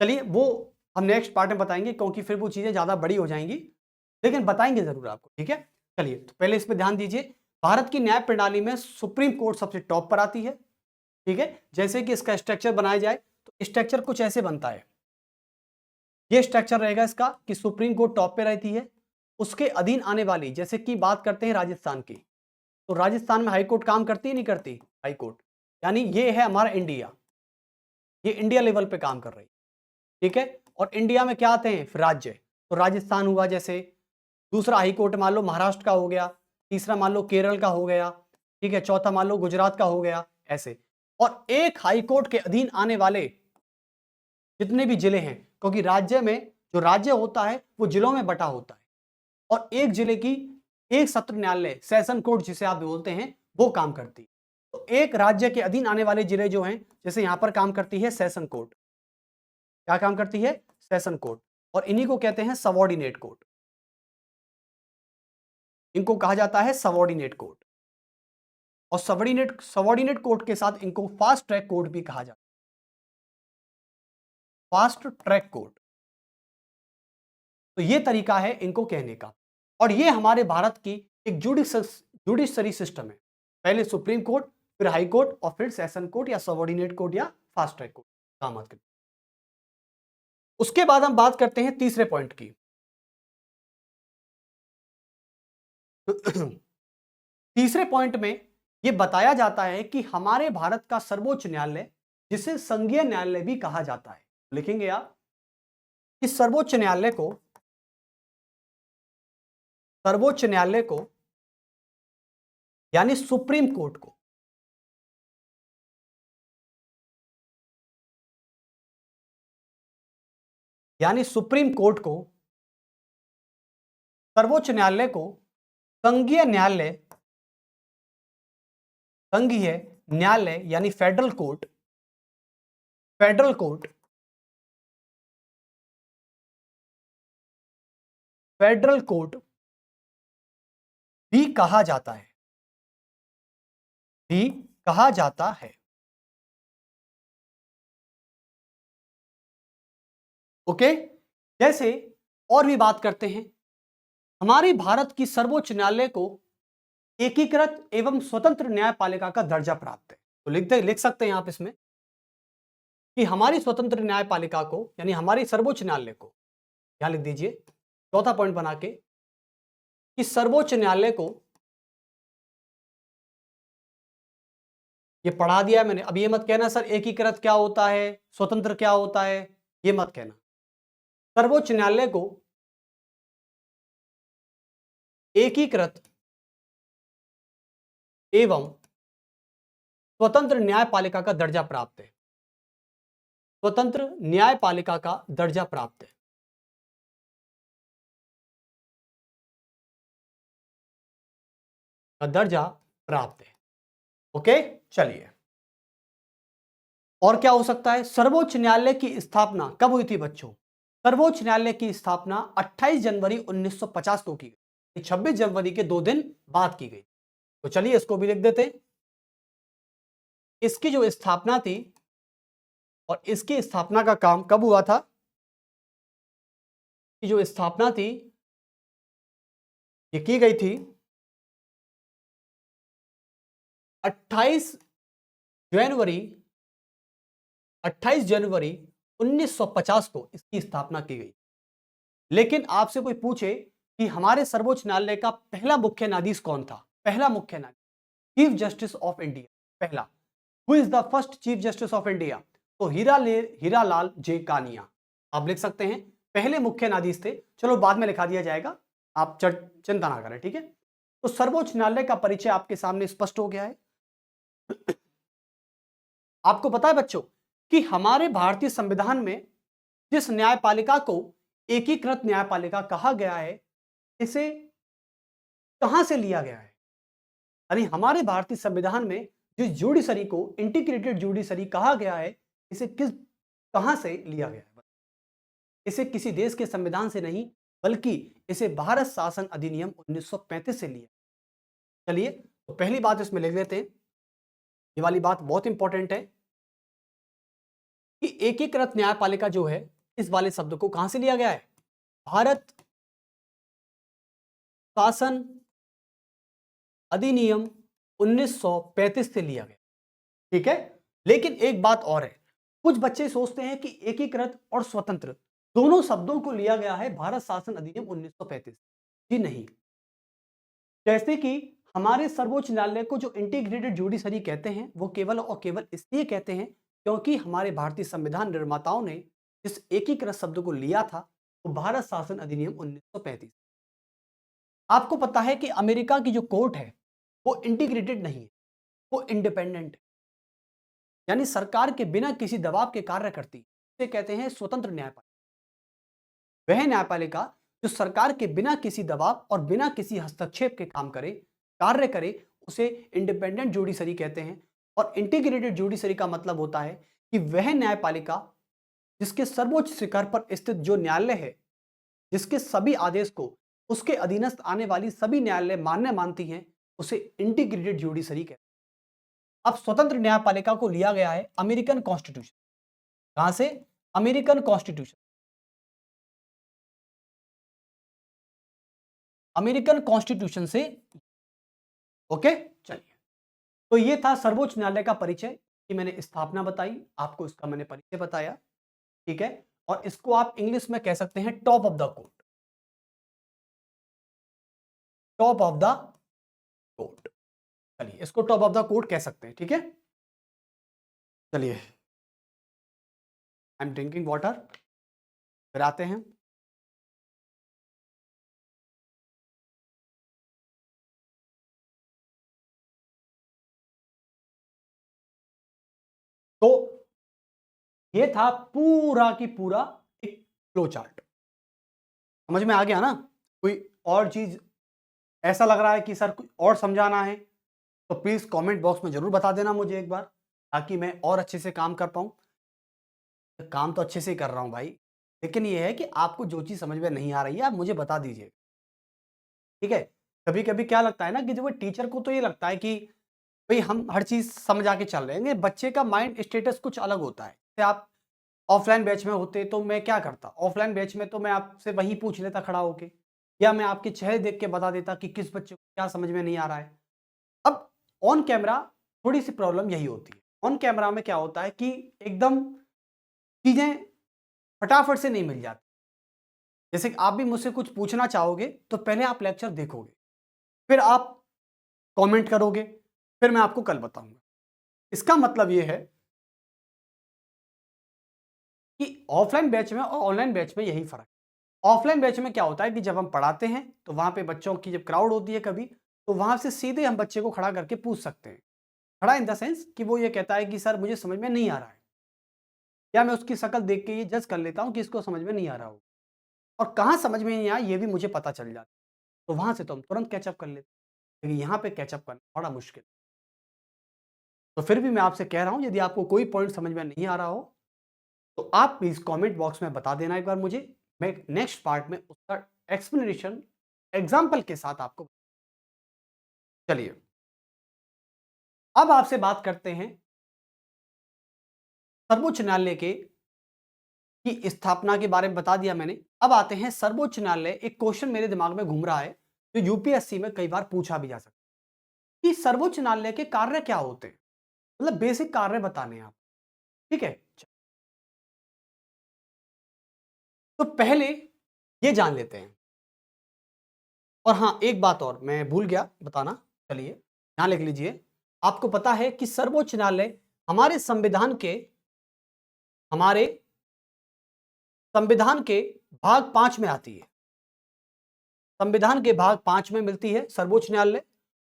चलिए वो हम नेक्स्ट पार्ट में बताएंगे क्योंकि फिर वो चीजें ज्यादा बड़ी हो जाएंगी, लेकिन बताएंगे जरूर आपको, ठीक है। चलिए तो पहले इस पर ध्यान दीजिए। भारत की न्याय प्रणाली में सुप्रीम कोर्ट सबसे टॉप पर आती है, ठीक है। जैसे कि इसका स्ट्रक्चर बनाया जाए तो स्ट्रक्चर कुछ ऐसे बनता है, ये स्ट्रक्चर रहेगा इसका कि सुप्रीम कोर्ट टॉप पे रहती है, उसके अधीन आने वाली, जैसे कि बात करते हैं राजस्थान की, तो राजस्थान में हाई कोर्ट काम करती है नहीं करती, हाई कोर्ट, यानी ये है हमारा इंडिया, ये इंडिया लेवल पे काम कर रही है, ठीक है। और इंडिया में क्या आते हैं फिर राज्य, तो राजस्थान हुआ, जैसे दूसरा हाई कोर्ट मान लो महाराष्ट्र का हो गया, तीसरा मान लो केरल का हो गया, ठीक है, चौथा मान लो गुजरात का हो गया, ऐसे। और एक हाई कोर्ट के अधीन आने वाले जितने भी जिले हैं, क्योंकि राज्य में जो राज्य होता है वो जिलों में बटा होता है, और एक जिले की एक सत्र न्यायालय, सेशन कोर्ट जिसे आप बोलते हैं, वो काम करती है। तो एक राज्य के अधीन आने वाले जिले जो हैं, जैसे यहां पर काम करती है सेशन कोर्ट, क्या काम करती है, सेशन कोर्ट, और इन्हीं को कहते हैं सबॉर्डिनेट कोर्ट, इनको कहा जाता है सबॉर्डिनेट कोर्ट। और सबॉर्डिनेट कोर्ट के साथ इनको फास्ट ट्रैक कोर्ट भी कहा जाता है, फास्ट ट्रैक कोर्ट। तो ये तरीका है इनको कहने का, और ये हमारे भारत की एक जुडिशरी सिस्टम है, पहले सुप्रीम कोर्ट, फिर हाई कोर्ट, और फिर सेशन कोर्ट या सबॉर्डिनेट कोर्ट या फास्ट ट्रैक कोर्ट काम आते हैं। उसके बाद हम बात करते हैं तीसरे पॉइंट की। तीसरे पॉइंट में यह बताया जाता है कि हमारे भारत का सर्वोच्च न्यायालय, जिसे संघीय न्यायालय भी कहा जाता है, लिखेंगे आप कि सर्वोच्च न्यायालय को, सर्वोच्च न्यायालय को यानी सुप्रीम कोर्ट को, यानी सुप्रीम कोर्ट को, सर्वोच्च न्यायालय को संघीय न्यायालय, संघीय न्यायालय यानी federal court, federal court, federal court भी कहा जाता है, भी कहा जाता है। ओके, जैसे और भी बात करते हैं, हमारी भारत की सर्वोच्च न्यायालय को एकीकृत एवं स्वतंत्र न्यायपालिका का दर्जा प्राप्त है। तो लिख सकते हैं आप इसमें कि हमारी स्वतंत्र न्यायपालिका को, यानी हमारी सर्वोच्च न्यायालय को यहां लिख दीजिए चौथा पॉइंट बना के कि सर्वोच्च न्यायालय को, ये पढ़ा दिया है मैंने, अब ये मत कहना सर एकीकृत क्या होता है, स्वतंत्र क्या होता है, ये मत कहना। सर्वोच्च न्यायालय को एकीकृत एवं स्वतंत्र न्यायपालिका का दर्जा प्राप्त है, स्वतंत्र न्यायपालिका का दर्जा प्राप्त है। का दर्जा प्राप्त है। ओके, चलिए और क्या हो सकता है। सर्वोच्च न्यायालय की स्थापना कब हुई थी बच्चों? सर्वोच्च न्यायालय की स्थापना 28 जनवरी 1950 को की गई, 26 जनवरी के 2 दिन बाद की गई। तो चलिए इसको भी लिख देते हैं। इसकी जो स्थापना थी और इसकी स्थापना का काम कब हुआ था? कि जो स्थापना थी ये की गई थी 28 जनवरी 1950 को इसकी स्थापना की गई। लेकिन आपसे कोई पूछे कि हमारे सर्वोच्च न्यायालय का पहला मुख्य न्यायाधीश कौन था? पहला मुख्य न्यायाधीश, चीफ जस्टिस ऑफ इंडिया, पहला, who is the first chief justice of India? तो हीरालाल जे कानिया। आप लिख सकते हैं पहले मुख्य न्यायाधीश थे। चलो बाद में लिखा दिया जाएगा, आप चिंता ना करें, ठीक है। तो सर्वोच्च न्यायालय का परिचय आपके सामने स्पष्ट हो गया है। आपको पता है बच्चों कि हमारे भारतीय संविधान में जिस न्यायपालिका को एकीकृत न्यायपालिका कहा गया है, इसे कहां से लिया गया है? यानी हमारे भारतीय संविधान में जिस जुडिशरी को इंटीग्रेटेड जुडिशरी कहा गया है, इसे कहां से लिया गया है? इसे किसी देश के संविधान से नहीं, बल्कि इसे भारत शासन अधिनियम 1935 से लिया। चलिए तो पहली बात इसमें लिख लेते हैं, ये वाली बात बहुत इंपॉर्टेंट है कि एकीकृत न्यायपालिका जो है, इस वाले शब्द को कहां से लिया गया है? भारत शासन अधिनियम 1935 से लिया गया, ठीक है। लेकिन एक बात और है, कुछ बच्चे सोचते हैं कि एकीकृत और स्वतंत्र दोनों शब्दों को लिया गया है भारत शासन अधिनियम 1935। जी नहीं, जैसे कि हमारे सर्वोच्च न्यायालय को जो इंटीग्रेटेड जुडिशरी कहते हैं, वो केवल और केवल इसलिए कहते हैं क्योंकि हमारे भारतीय संविधान निर्माताओं ने जिस एकीकृत शब्द को लिया था वो भारत शासन अधिनियम 1935। आपको पता है कि अमेरिका की जो कोर्ट है वो इंटीग्रेटेड नहीं है, वो इंडिपेंडेंट है, यानी सरकार के बिना किसी दबाव के कार्य करती है। इसे कहते हैं स्वतंत्र न्यायपालिका। वह न्यायपालिका जो सरकार के बिना किसी दबाव और बिना किसी हस्तक्षेप के काम करे, कार्य करे, उसे इंडिपेंडेंट जुडिशरी कहते हैं। और इंटीग्रेटेड जुडिशरी का मतलब होता है कि वह न्यायपालिका जिसके सर्वोच्च शिखर पर स्थित जो न्यायालय है, जिसके सभी आदेश को उसके अधीनस्थ आने वाली सभी न्यायालय मान्य मानती हैं, उसे इंटीग्रेटेड जुडिशरी कहते हैं। अब स्वतंत्र न्यायपालिका को लिया गया है अमेरिकन कॉन्स्टिट्यूशन। कहां से? American constitution. अमेरिकन कॉन्स्टिट्यूशन से। ओके, चलिए तो ये था सर्वोच्च न्यायालय का परिचय, कि मैंने स्थापना बताई, आपको इसका मैंने परिचय बताया, ठीक है। और इसको आप इंग्लिश में कह सकते हैं top of the court, top of the court. चलिए इसको टॉप ऑफ द कोर्ट कह सकते हैं, ठीक है। चलिए आई एम ड्रिंकिंग वाटर, फिर आते हैं। तो ये था पूरा की पूरा एक फ्लो चार्ट, समझ में आ गया ना? कोई और चीज ऐसा लग रहा है कि सर कुछ और समझाना है तो प्लीज कमेंट बॉक्स में जरूर बता देना मुझे एक बार, ताकि मैं और अच्छे से काम कर पाऊं। काम तो अच्छे से ही कर रहा हूं भाई, लेकिन ये है कि आपको जो चीज समझ में नहीं आ रही है आप मुझे बता दीजिए, ठीक है। कभी कभी क्या लगता है ना कि जो टीचर को तो ये लगता है कि भाई हम हर चीज समझ आके चल रहे हैं, बच्चे का माइंड स्टेटस कुछ अलग होता है। जैसे आप ऑफलाइन बैच में होते तो मैं क्या करता, ऑफलाइन बैच में तो मैं आपसे वही पूछ लेता खड़ा होके, या मैं आपके चेहरे देख के बता देता कि किस बच्चे को क्या समझ में नहीं आ रहा है। अब ऑन कैमरा थोड़ी सी प्रॉब्लम यही होती है, ऑन कैमरा में क्या होता है कि एकदम चीजें फटाफट से नहीं मिल जाती, जैसे कि आप भी मुझसे कुछ पूछना चाहोगे तो पहले आप लेक्चर देखोगे, फिर आप कमेंट करोगे, फिर मैं आपको कल बताऊंगा। इसका मतलब यह है कि ऑफलाइन बैच में और ऑनलाइन बैच में यही फर्क है। ऑफलाइन बैच में क्या होता है कि जब हम पढ़ाते हैं तो वहां पे बच्चों की जब क्राउड होती है कभी, तो वहां से सीधे हम बच्चे को खड़ा करके पूछ सकते हैं। खड़ा इन द सेंस कि वो ये कहता है कि सर मुझे समझ में नहीं आ रहा है, या मैं उसकी शक्ल देख के ये जज कर लेता हूं कि इसको समझ में नहीं आ रहा हो, और कहां समझ में नहीं आया ये भी मुझे पता चल जाता है। तो वहां से तो हम तुरंत कैचअप कर लेते हैं, लेकिन यहाँ पे कैचअप करना बड़ा मुश्किल। तो फिर भी मैं आपसे कह रहा हूं, यदि आपको कोई पॉइंट समझ में नहीं आ रहा हो तो आप प्लीज कमेंट बॉक्स में बता देना एक बार मुझे। मैं नेक्स्ट पार्ट में उसका एक्सप्लेनेशन एग्जाम्पल के साथ आपको। चलिए अब आपसे बात करते हैं सर्वोच्च न्यायालय के की स्थापना के बारे में बता दिया मैंने। अब आते हैं सर्वोच्च न्यायालय। एक क्वेश्चन मेरे दिमाग में घूम रहा है जो यूपीएससी में कई बार पूछा भी जा सकता है कि सर्वोच्च न्यायालय के कार्य क्या होते हैं, मतलब बेसिक कार्य बताने हैं आप। ठीक है, तो पहले ये जान लेते हैं। और हाँ, एक बात और मैं भूल गया बताना, चलिए यहां लिख लीजिए। आपको पता है कि सर्वोच्च न्यायालय हमारे संविधान के भाग 5 में आती है। संविधान के भाग 5 में मिलती है सर्वोच्च न्यायालय,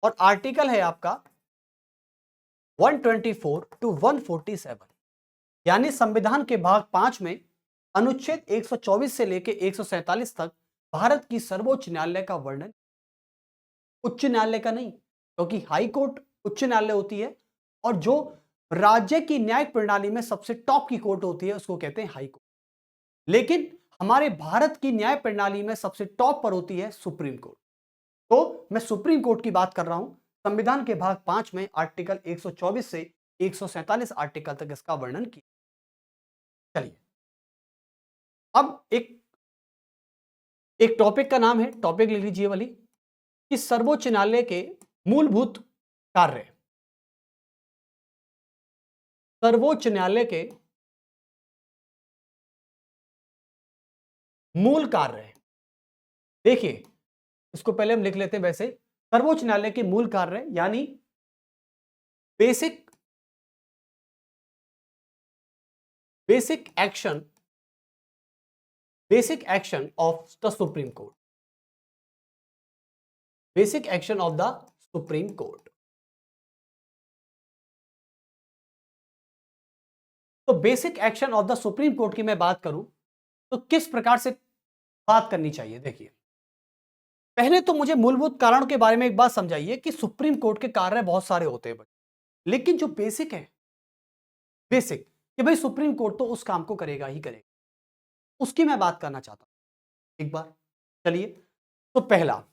और आर्टिकल है आपका 124 टू 147। यानी संविधान के भाग 5 में अनुच्छेद 124 से लेकर 147 तक भारत की सर्वोच्च न्यायालय का वर्णन, उच्च न्यायालय का नहीं, क्योंकि हाई कोर्ट उच्च न्यायालय होती है, और जो राज्य की न्यायिक प्रणाली में सबसे टॉप की कोर्ट होती है उसको कहते हैं हाई कोर्ट। लेकिन हमारे भारत की न्याय प्रणाली में सबसे टॉप पर होती है सुप्रीम कोर्ट। तो मैं सुप्रीम कोर्ट की बात कर रहा हूं। संविधान के भाग 5 में आर्टिकल 124 से 147 आर्टिकल तक इसका वर्णन किया। चलिए अब एक एक टॉपिक का नाम है, टॉपिक लिख लीजिए वाली, कि सर्वोच्च न्यायालय के मूलभूत कार्य। सर्वोच्च न्यायालय के मूल कार्य। देखिए इसको पहले हम लिख लेते हैं वैसे। सर्वोच्च न्यायालय के मूल कार्य यानी basic basic action basic action of the Supreme Court. Basic action of the Supreme Court. तो basic action of the Supreme Court की मैं बात करूं तो किस प्रकार से बात करनी चाहिए। देखिए पहले तो मुझे मूलभूत कारण के बारे में एक बात समझाइए कि सुप्रीम कोर्ट के कार्य बहुत सारे होते हैं, लेकिन जो बेसिक है, बेसिक कि भाई सुप्रीम कोर्ट तो उस काम को करेगा ही करेगा, उसकी मैं बात करना चाहता हूं एक बार। चलिए तो पहला,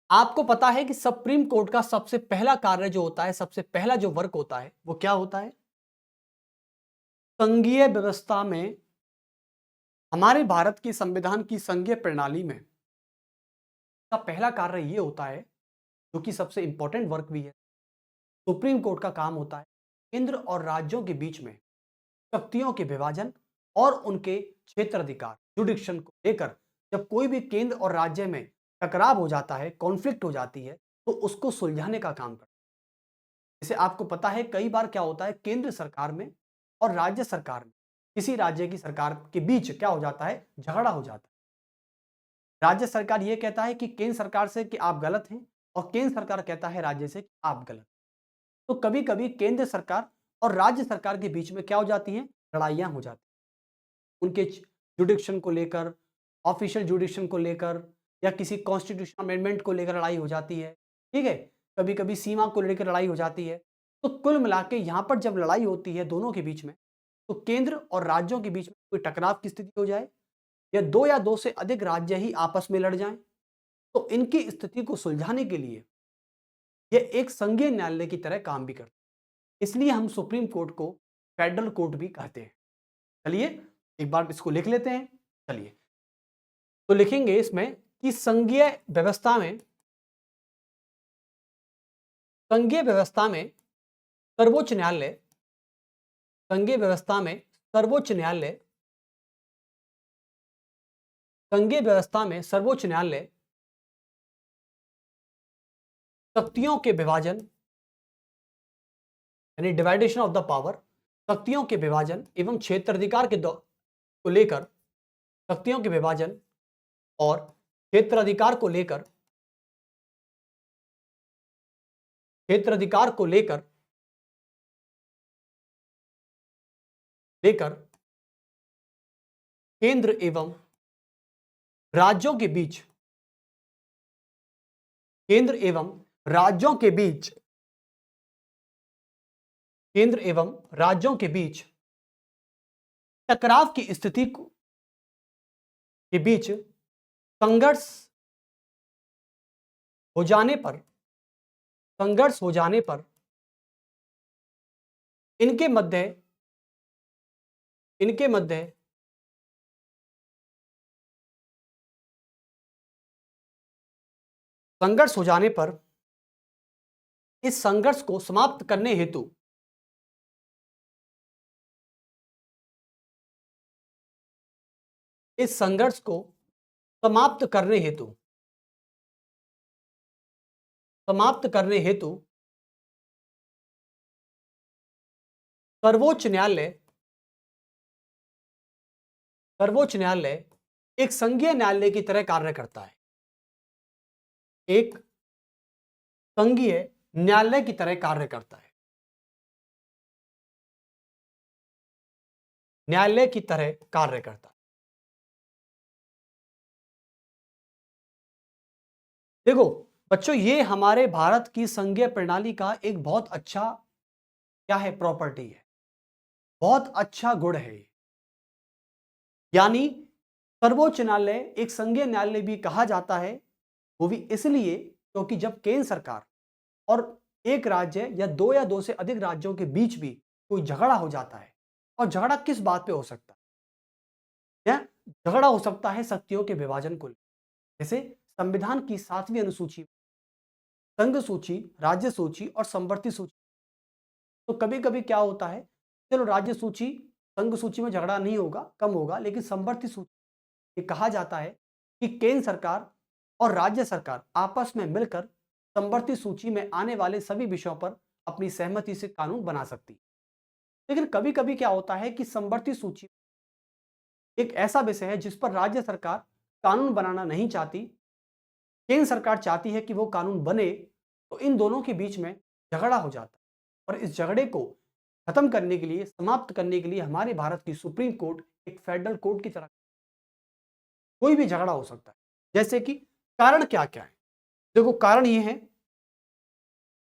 आपको पता है कि सुप्रीम कोर्ट का सबसे पहला कार्य जो होता है, सबसे पहला जो वर्क होता है वो क्या होता है। संघीय व्यवस्था में, हमारे भारत की संविधान की संघीय प्रणाली में का पहला कार्य यह होता है, जो कि सबसे इंपॉर्टेंट वर्क भी है। सुप्रीम कोर्ट का काम होता है केंद्र और राज्यों के बीच में शक्तियों के विभाजन और उनके क्षेत्राधिकार जुडिक्शन को लेकर जब कोई भी केंद्र और राज्य में टकराव हो जाता है, कॉन्फ्लिक्ट हो जाती है, तो उसको सुलझाने का काम करता है। जैसे आपको पता है कई बार क्या होता है, केंद्र सरकार में और राज्य सरकार में, किसी राज्य की सरकार के बीच क्या हो जाता है, झगड़ा हो जाता है। राज्य सरकार यह कहता है कि केंद्र सरकार से कि आप गलत हैं, और केंद्र सरकार कहता है राज्य से कि आप गलत। तो कभी कभी केंद्र सरकार और राज्य सरकार के बीच में क्या हो जाती हैं, लड़ाइयां हो जाती हैं उनके जुडिक्शन को लेकर, ऑफिशियल जुडिक्शन को लेकर, या किसी कॉन्स्टिट्यूशन अमेंडमेंट को लेकर लड़ाई हो जाती है। ठीक है, कभी कभी सीमा को लेकर लड़ाई हो जाती है। तो कुल मिला के यहां पर जब लड़ाई होती है दोनों के बीच में, तो केंद्र और राज्यों के बीच में कोई टकराव की स्थिति हो जाए, या दो से अधिक राज्य ही आपस में लड़ जाएं, तो इनकी स्थिति को सुलझाने के लिए यह एक संघीय न्यायालय की तरह काम भी करता है। इसलिए हम सुप्रीम कोर्ट को फेडरल कोर्ट भी कहते हैं। चलिए एक बार इसको लिख लेते हैं। चलिए तो लिखेंगे इसमें कि संघीय व्यवस्था में सर्वोच्च न्यायालय, संघीय व्यवस्था में सर्वोच्च न्यायालय संघीय व्यवस्था में सर्वोच्च न्यायालय शक्तियों के विभाजन यानी डिवाइडेशन ऑफ द पावर, शक्तियों के विभाजन एवं क्षेत्राधिकार को लेकर, शक्तियों के विभाजन और क्षेत्राधिकार को लेकर, क्षेत्राधिकार को लेकर केंद्र एवं राज्यों के बीच, केंद्र एवं राज्यों के बीच, केंद्र एवं राज्यों के बीच टकराव की स्थिति के बीच संघर्ष हो जाने पर, इनके मध्य संघर्ष हो जाने पर इस संघर्ष को समाप्त करने हेतु इस संघर्ष को समाप्त करने हेतु सर्वोच्च न्यायालय एक संघीय न्यायालय की तरह कार्य करता है, एक संघीय न्यायालय की तरह कार्य करता है, न्यायालय की तरह कार्य करता है। देखो बच्चों, ये हमारे भारत की संघीय प्रणाली का एक बहुत अच्छा क्या है, प्रॉपर्टी है, बहुत अच्छा गुण है। यानी सर्वोच्च न्यायालय एक संघीय न्यायालय भी कहा जाता है, वो भी इसलिए क्योंकि जब केंद्र सरकार और एक राज्य या दो से अधिक राज्यों के बीच भी कोई झगड़ा हो जाता है, और झगड़ा किस बात पे हो सकता है, झगड़ा हो सकता है शक्तियों के विभाजन को, जैसे संविधान की 7वीं अनुसूची, संघ सूची, राज्य सूची और संवर्ती सूची। तो कभी कभी क्या होता है, चलो राज्य सूची संघ सूची में झगड़ा नहीं होगा, कम होगा, लेकिन संवर्ती सूची ये कहा जाता है कि केंद्र सरकार और राज्य सरकार आपस में मिलकर संवर्ती सूची में आने वाले सभी विषयों पर अपनी सहमति से कानून बना सकती है। लेकिन कभी कभी क्या होता है कि संवर्ती सूची एक ऐसा विषय है जिस पर राज्य सरकार कानून बनाना नहीं चाहती, केंद्र सरकार चाहती है कि वो कानून बने, तो इन दोनों के बीच में झगड़ा हो जाता है। और इस झगड़े को खत्म करने के लिए, समाप्त करने के लिए हमारे भारत की सुप्रीम कोर्ट एक फेडरल कोर्ट की तरह, कोई भी झगड़ा हो सकता है। जैसे कि कारण क्या क्या है, देखो कारण ये है,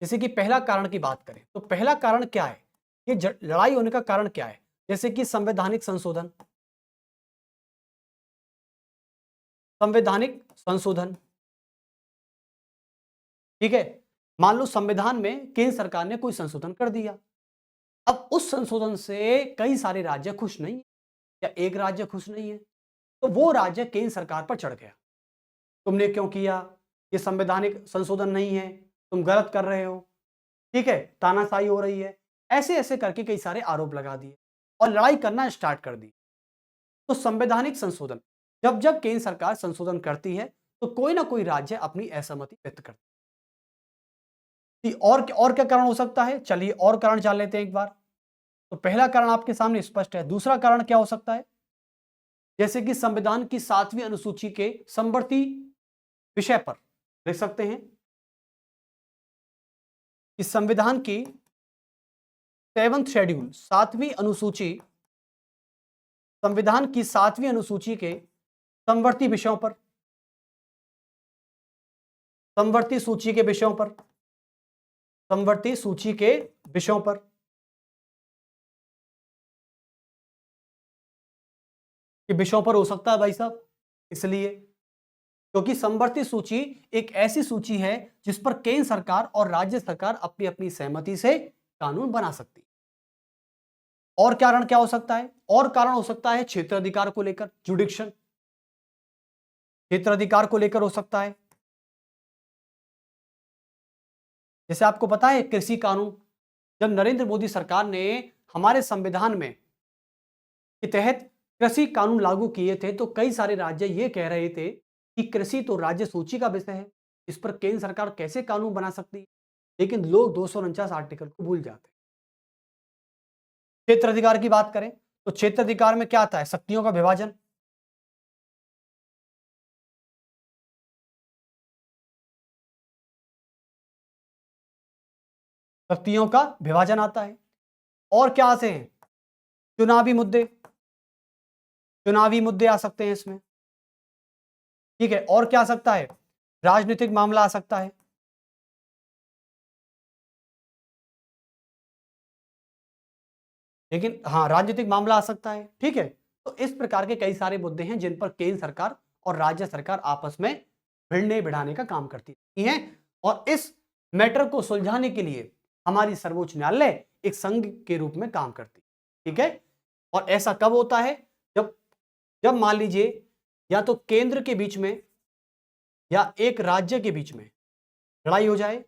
जैसे कि पहला कारण की बात करें तो पहला कारण क्या है, ये लड़ाई होने का कारण क्या है, जैसे कि संवैधानिक संशोधन, ठीक है। मान लो संविधान में केंद्र सरकार ने कोई संशोधन कर दिया, अब उस संशोधन से कई सारे राज्य खुश नहीं है या एक राज्य खुश नहीं है, तो वो राज्य केंद्र सरकार पर चढ़ गया, तुमने क्यों किया, ये संवैधानिक संशोधन नहीं है, तुम गलत कर रहे हो, ठीक है, तानाशाही हो रही है, ऐसे ऐसे करके कई सारे आरोप लगा दिए और लड़ाई करना स्टार्ट कर दी। तो संवैधानिक संशोधन, जब जब केंद्र सरकार संशोधन करती है तो कोई ना कोई राज्य अपनी असहमति व्यक्त करता है। और क्या कारण हो सकता है, चलिए और कारण जान लेते हैं एक बार। तो पहला कारण आपके सामने स्पष्ट है, दूसरा कारण क्या हो सकता है, जैसे कि संविधान की 7वीं अनुसूची के समवर्ती विषय पर लिख सकते हैं कि संविधान की 7th शेड्यूल, 7वीं अनुसूची, संविधान की 7वीं अनुसूची के समवर्ती विषयों पर, समवर्ती सूची के विषयों पर, समवर्ती सूची के विषयों पर, कि विषयों पर हो सकता है भाई साहब, इसलिए क्योंकि समवर्ती सूची एक ऐसी सूची है जिस पर केंद्र सरकार और राज्य सरकार अपनी अपनी सहमति से कानून बना सकती है। और कारण क्या हो सकता है, और कारण हो सकता है क्षेत्राधिकार को लेकर, जुडिक्शन, क्षेत्राधिकार को लेकर हो सकता है। जैसे आपको पता है कृषि कानून, जब नरेंद्र मोदी सरकार ने हमारे संविधान में के तहत कृषि कानून लागू किए थे तो कई सारे राज्य ये कह रहे थे कि कृषि तो राज्य सूची का विषय है, इस पर केंद्र सरकार कैसे कानून बना सकती है। लेकिन लोग 249 आर्टिकल को भूल जाते हैं। क्षेत्र अधिकार की बात करें तो क्षेत्र अधिकार में क्या आता है? शक्तियों का विभाजन। शक्तियों का विभाजन आता है। और क्या आते हैं? चुनावी मुद्दे। चुनावी मुद्दे आ सकते हैं इसमें। ठीक है, और क्या आ सकता है? राजनीतिक मामला आ सकता है। लेकिन हाँ, राजनीतिक मामला आ सकता है। ठीक है, तो इस प्रकार के कई सारे मुद्दे हैं जिन पर केंद्र सरकार और राज्य सरकार आपस में भिड़ने बिठाने का काम करती है। और इस मैटर को सुलझाने के लिए हमारी सर्वोच्च न्यायालय एक संघ के रूप में काम करती है। ठीक है, और ऐसा कब होता है? जब जब मान लीजिए या तो केंद्र के बीच में या एक राज्य के बीच में लड़ाई हो जाए,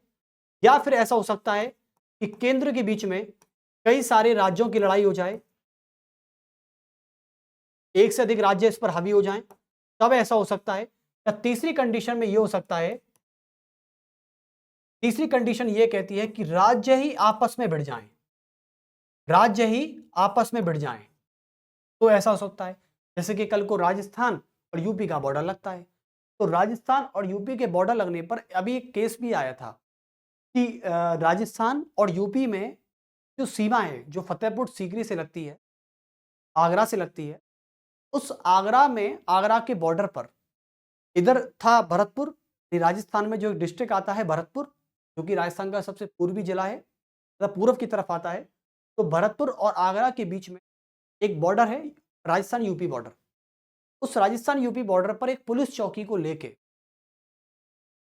या फिर ऐसा हो सकता है कि केंद्र के बीच में कई सारे राज्यों की लड़ाई हो जाए, एक से अधिक राज्य इस पर हावी हो जाएं, तब ऐसा हो सकता है। या तीसरी कंडीशन में यह हो सकता है, तीसरी कंडीशन यह कहती है कि राज्य ही आपस में भिड़ जाएं, राज्य ही आपस में भिड़ जाएं, तो ऐसा हो सकता है। जैसे कि कल को राजस्थान और यूपी का बॉर्डर लगता है, तो राजस्थान और यूपी के बॉर्डर लगने पर अभी एक केस भी आया था कि राजस्थान और यूपी में जो सीमा है, जो फतेहपुर सीकरी से लगती है, आगरा से लगती है, उस आगरा में, आगरा के बॉर्डर पर इधर था भरतपुर, राजस्थान में जो डिस्ट्रिक्ट आता है भरतपुर, जो कि राजस्थान का सबसे पूर्वी जिला है, मतलब पूर्व की तरफ आता है, तो भरतपुर और आगरा के बीच में एक बॉर्डर है, राजस्थान यूपी बॉर्डर। उस राजस्थान यूपी बॉर्डर पर एक पुलिस चौकी को लेके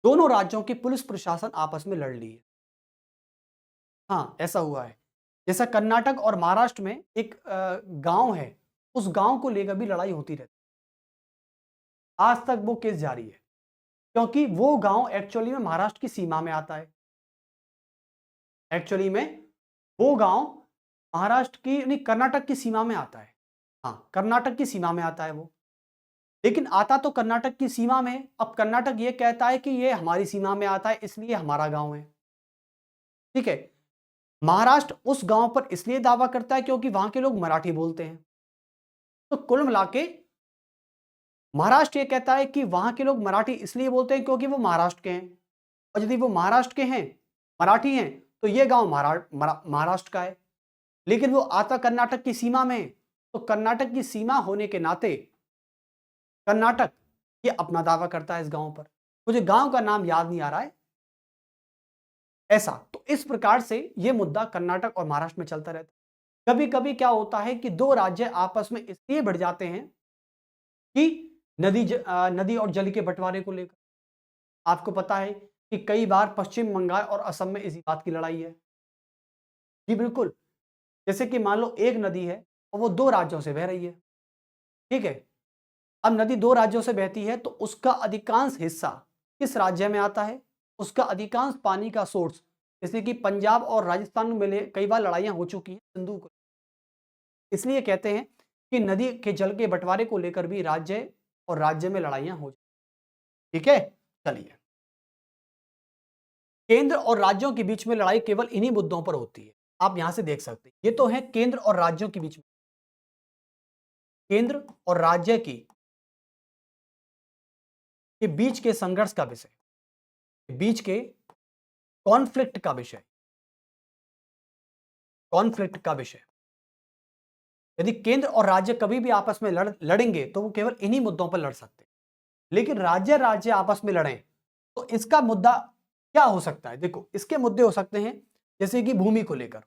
दोनों राज्यों के पुलिस प्रशासन आपस में लड़ लिए। हाँ, ऐसा हुआ है। जैसा कर्नाटक और महाराष्ट्र में एक गांव है, उस गांव को लेकर भी लड़ाई होती रहती, आज तक वो केस जारी है, क्योंकि वो गांव एक्चुअली में महाराष्ट्र की सीमा में आता है। एक्चुअली में वो गांव महाराष्ट्र की नहीं, कर्नाटक की सीमा में आता है। हाँ, कर्नाटक की सीमा में आता है वो, लेकिन आता तो कर्नाटक की सीमा में। अब कर्नाटक ये कहता है कि ये हमारी सीमा में आता है, इसलिए हमारा गांव है। ठीक है, महाराष्ट्र उस गांव पर इसलिए दावा करता है क्योंकि वहां के लोग मराठी बोलते हैं। तो कुल मिला के महाराष्ट्र ये कहता है कि वहां के लोग मराठी इसलिए बोलते हैं क्योंकि वो महाराष्ट्र के हैं, और यदि वो महाराष्ट्र के हैं, मराठी हैं, तो ये गांव महाराष्ट्र का है। लेकिन वो आता कर्नाटक की सीमा में है, तो कर्नाटक की सीमा होने के नाते कर्नाटक ये अपना दावा करता है इस गांव पर। मुझे गांव का नाम याद नहीं आ रहा है ऐसा। तो इस प्रकार से ये मुद्दा कर्नाटक और महाराष्ट्र में चलता रहता है। कभी कभी क्या होता है कि दो राज्य आपस में इसलिए भिड़ जाते हैं कि नदी और जल के बंटवारे को लेकर। आपको पता है कि कई बार पश्चिम बंगाल और असम में इसी बात की लड़ाई है। जी बिल्कुल, जैसे कि मान लो एक नदी है और वो दो राज्यों से बह रही है। ठीक है, अब नदी दो राज्यों से बहती है तो उसका अधिकांश हिस्सा किस राज्य में आता है? उसका अधिकांश पानी का सोर्स, जैसे कि पंजाब और राजस्थान में मिले, कई बार लड़ाइयां हो चुकी हैं सिंधु को। इसलिए कहते हैं कि नदी के जल के बंटवारे को लेकर भी राज्य और राज्य में लड़ाइयां हो। ठीक है, चलिए। केंद्र और राज्यों के बीच में लड़ाई केवल इन्हीं मुद्दों पर होती है। आप यहां से देख सकते हैं, ये तो है केंद्र और राज्यों के बीच में, केंद्र और राज्य की के बीच के संघर्ष का विषय, बीच के कॉन्फ्लिक्ट का विषय, कॉन्फ्लिक्ट का विषय। यदि केंद्र और राज्य कभी भी आपस में लड़ेंगे तो वो केवल इन्हीं मुद्दों पर लड़ सकते हैं। लेकिन राज्य राज्य आपस में लड़ें तो इसका मुद्दा क्या हो सकता है? देखो, इसके मुद्दे हो सकते हैं जैसे कि भूमि को लेकर,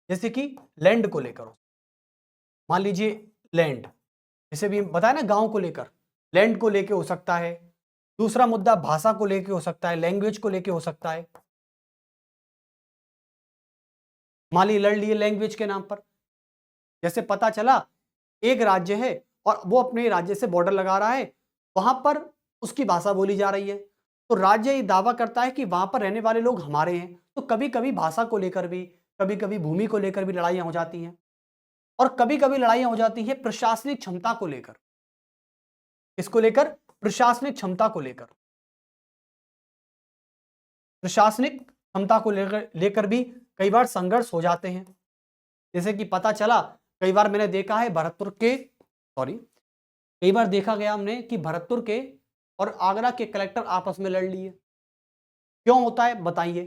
जैसे कि लैंड को लेकर। मान लीजिए लैंड, जैसे भी बताया ना, गांव को लेकर, लैंड को लेकर हो सकता है। दूसरा मुद्दा भाषा को लेकर हो सकता है, लैंग्वेज को लेकर हो सकता है। मान लीजिए लड़ लिए लैंग्वेज के नाम पर। जैसे पता चला एक राज्य है और वो अपने राज्य से बॉर्डर लगा रहा है, वहां पर उसकी भाषा बोली जा रही है, तो राज्य ये दावा करता है कि वहां पर रहने वाले लोग हमारे हैं। तो कभी कभी भाषा को लेकर भी, कभी कभी भूमि को लेकर भी लड़ाइयां हो जाती हैं। और कभी कभी लड़ाइयां हो जाती हैं प्रशासनिक क्षमता को लेकर। इसको लेकर, प्रशासनिक क्षमता को लेकर, प्रशासनिक क्षमता को लेकर भी कई बार संघर्ष हो जाते हैं। जैसे कि पता चला, कई बार मैंने देखा है कई बार देखा गया हमने कि भरतपुर के और आगरा के कलेक्टर आपस में लड़ लिए। क्यों होता है बताइए।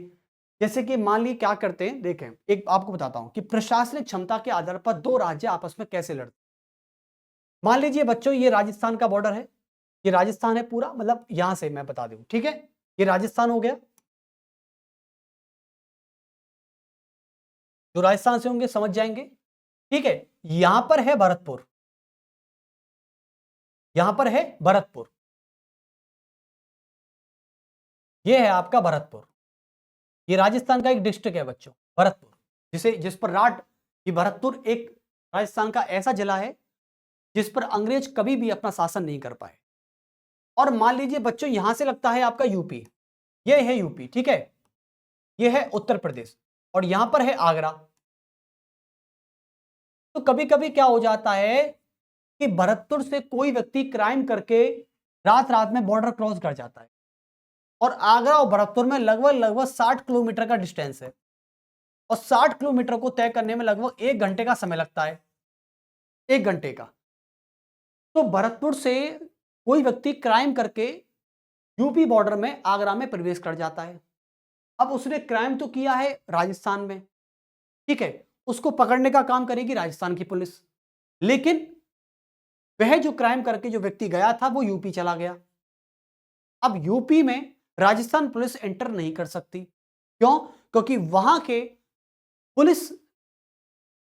जैसे कि मान ली क्या करते हैं, देखें एक आपको बताता हूं कि प्रशासनिक क्षमता के आधार पर दो राज्य आपस में कैसे लड़ते। मान लीजिए बच्चों, ये राजस्थान का बॉर्डर है, ये राजस्थान है पूरा, मतलब यहां से मैं बता दूं, ठीक है, ये राजस्थान हो गया। जो राजस्थान से होंगे समझ जाएंगे, ठीक है। यहां पर है भरतपुर, यहां पर है भरतपुर, ये है आपका भरतपुर। ये राजस्थान का एक डिस्ट्रिक्ट है बच्चों, भरतपुर, जिस पर ये भरतपुर एक राजस्थान का ऐसा जिला है जिस पर अंग्रेज कभी भी अपना शासन नहीं कर पाए। और मान लीजिए बच्चों, यहां से लगता है आपका यूपी, ये है यूपी, ठीक है, ये है उत्तर प्रदेश, और यहां पर है आगरा। तो कभी कभी क्या हो जाता है कि भरतपुर से कोई व्यक्ति क्राइम करके रात रात में बॉर्डर क्रॉस कर जाता है, और आगरा और भरतपुर में लगभग लगभग 60 किलोमीटर का डिस्टेंस है, और 60 किलोमीटर को तय करने में लगभग 1 घंटे का समय लगता है, 1 घंटे का। तो भरतपुर से कोई व्यक्ति क्राइम करके यूपी बॉर्डर में आगरा में प्रवेश कर जाता है। अब उसने क्राइम तो किया है राजस्थान में, ठीक है, उसको पकड़ने का काम करेगी राजस्थान की पुलिस, लेकिन वह जो क्राइम करके जो व्यक्ति गया था वो यूपी चला गया। अब यूपी में राजस्थान पुलिस एंटर नहीं कर सकती। क्यों? क्योंकि वहां के पुलिस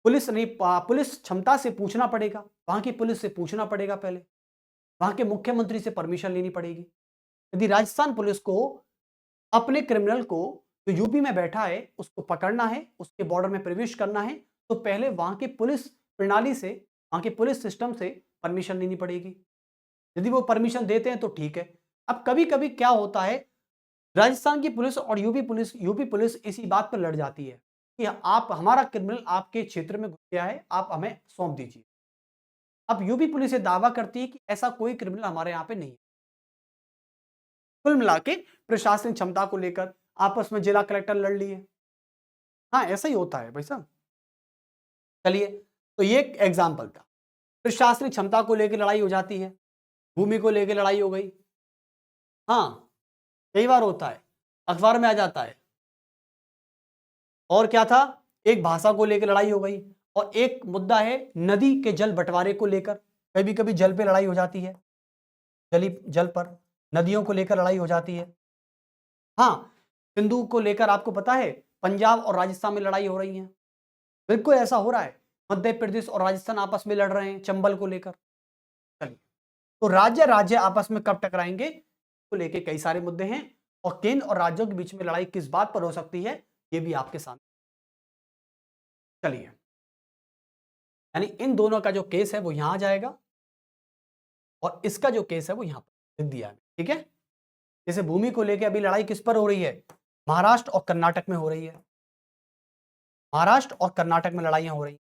नहीं, पुलिस क्षमता से पूछना पड़ेगा, वहां की पुलिस से पूछना पड़ेगा, पहले वहां के मुख्यमंत्री से परमिशन लेनी पड़ेगी। यदि राजस्थान पुलिस को अपने क्रिमिनल को जो यूपी में बैठा है उसको पकड़ना है, उसके बॉर्डर में प्रवेश करना है, तो पहले वहां के पुलिस प्रणाली से, वहां के पुलिस सिस्टम से परमिशन लेनी पड़ेगी। यदि वो परमिशन देते हैं तो ठीक है। अब कभी कभी क्या होता है, राजस्थान की पुलिस और यूपी पुलिस इसी बात पर लड़ जाती है कि आप, हमारा क्रिमिनल आपके क्षेत्र में घुस गया है, आप हमें सौंप दीजिए। अब यूपी पुलिस ये दावा करती है कि ऐसा कोई क्रिमिनल हमारे यहां पे नहीं है। कुल मिला के प्रशासनिक क्षमता को लेकर आपस में जिला कलेक्टर लड़ लिए। हाँ, ऐसा ही होता है भाई साहब। चलिए, तो ये एक एग्जाम्पल था। प्रशासनिक क्षमता को लेकर लड़ाई हो जाती है, भूमि को लेकर लड़ाई हो गई। हाँ, कई बार होता है, अखबार में आ जाता है। और क्या था, एक भाषा को लेकर लड़ाई हो गई, और एक मुद्दा है नदी के जल बंटवारे को लेकर। कभी कभी जल पे लड़ाई हो जाती है, जल पर नदियों को लेकर लड़ाई हो जाती है। हाँ, सिंधु को लेकर आपको पता है पंजाब और राजस्थान में लड़ाई हो रही है, बिल्कुल ऐसा हो रहा है। मध्य प्रदेश और राजस्थान आपस में लड़ रहे हैं चंबल को लेकर। चलिए, तो राज्य राज्य आपस में कब टकराएंगे को लेकर कई सारे मुद्दे हैं, और केंद्र और राज्यों के बीच में लड़ाई किस बात पर हो सकती है ये भी आपके सामने। चलिए, यानी इन दोनों का जो केस है वो यहां आ जाएगा, और इसका जो केस है वो यहां पर लिख दिया है, ठीक है। जैसे भूमि को लेकर अभी लड़ाई किस पर हो रही है, महाराष्ट्र और कर्नाटक में हो रही है, महाराष्ट्र और कर्नाटक में लड़ाइयां हो रही,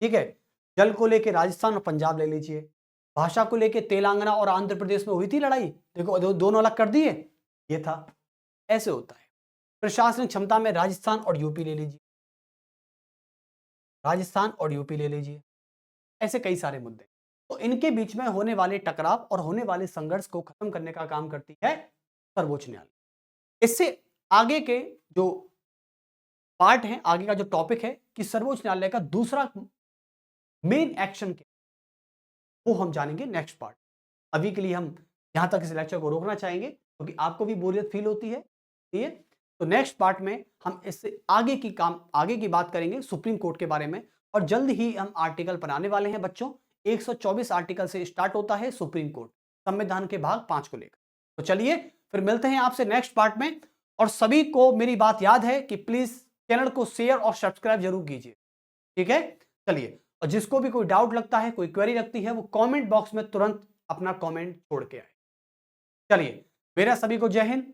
ठीक है। जल को लेकर राजस्थान और पंजाब ले लीजिए। भाषा को लेकर तेलंगाना और आंध्र प्रदेश में हुई थी लड़ाई, देखो दोनों अलग कर दिए, ये था। ऐसे होता है। प्रशासनिक क्षमता में राजस्थान और यूपी ले लीजिए, राजस्थान और यूपी ले लीजिए, ऐसे कई सारे मुद्दे। तो इनके बीच में होने वाले टकराव और होने वाले संघर्ष को खत्म करने का काम करती है सर्वोच्च न्यायालय। इससे आगे के जो पार्ट है, आगे का जो टॉपिक है कि सर्वोच्च न्यायालय का दूसरा मेन एक्शन क्या, वो हम जानेंगे नेक्स्ट पार्ट। अभी के लिए हम यहां तक इस लेक्चर को रोकना चाहेंगे क्योंकि आपको भी बोरियत फील होती है, ठीक है। तो नेक्स्ट पार्ट में हम इससे आगे की बात करेंगे सुप्रीम कोर्ट के बारे में, और जल्द ही हम आर्टिकल बनाने वाले हैं बच्चों। 124 आर्टिकल से स्टार्ट होता है सुप्रीम कोर्ट, संविधान के भाग 5 को लेकर। तो चलिए फिर मिलते हैं आपसे नेक्स्ट पार्ट में, और सभी को मेरी बात याद है कि प्लीज चैनल को शेयर और सब्सक्राइब जरूर कीजिए, ठीक है। चलिए, और जिसको भी कोई डाउट लगता है, कोई क्वेरी लगती है, वो कमेंट बॉक्स में तुरंत अपना कमेंट छोड़ के आए। चलिए, मेरा सभी को जय हिंद,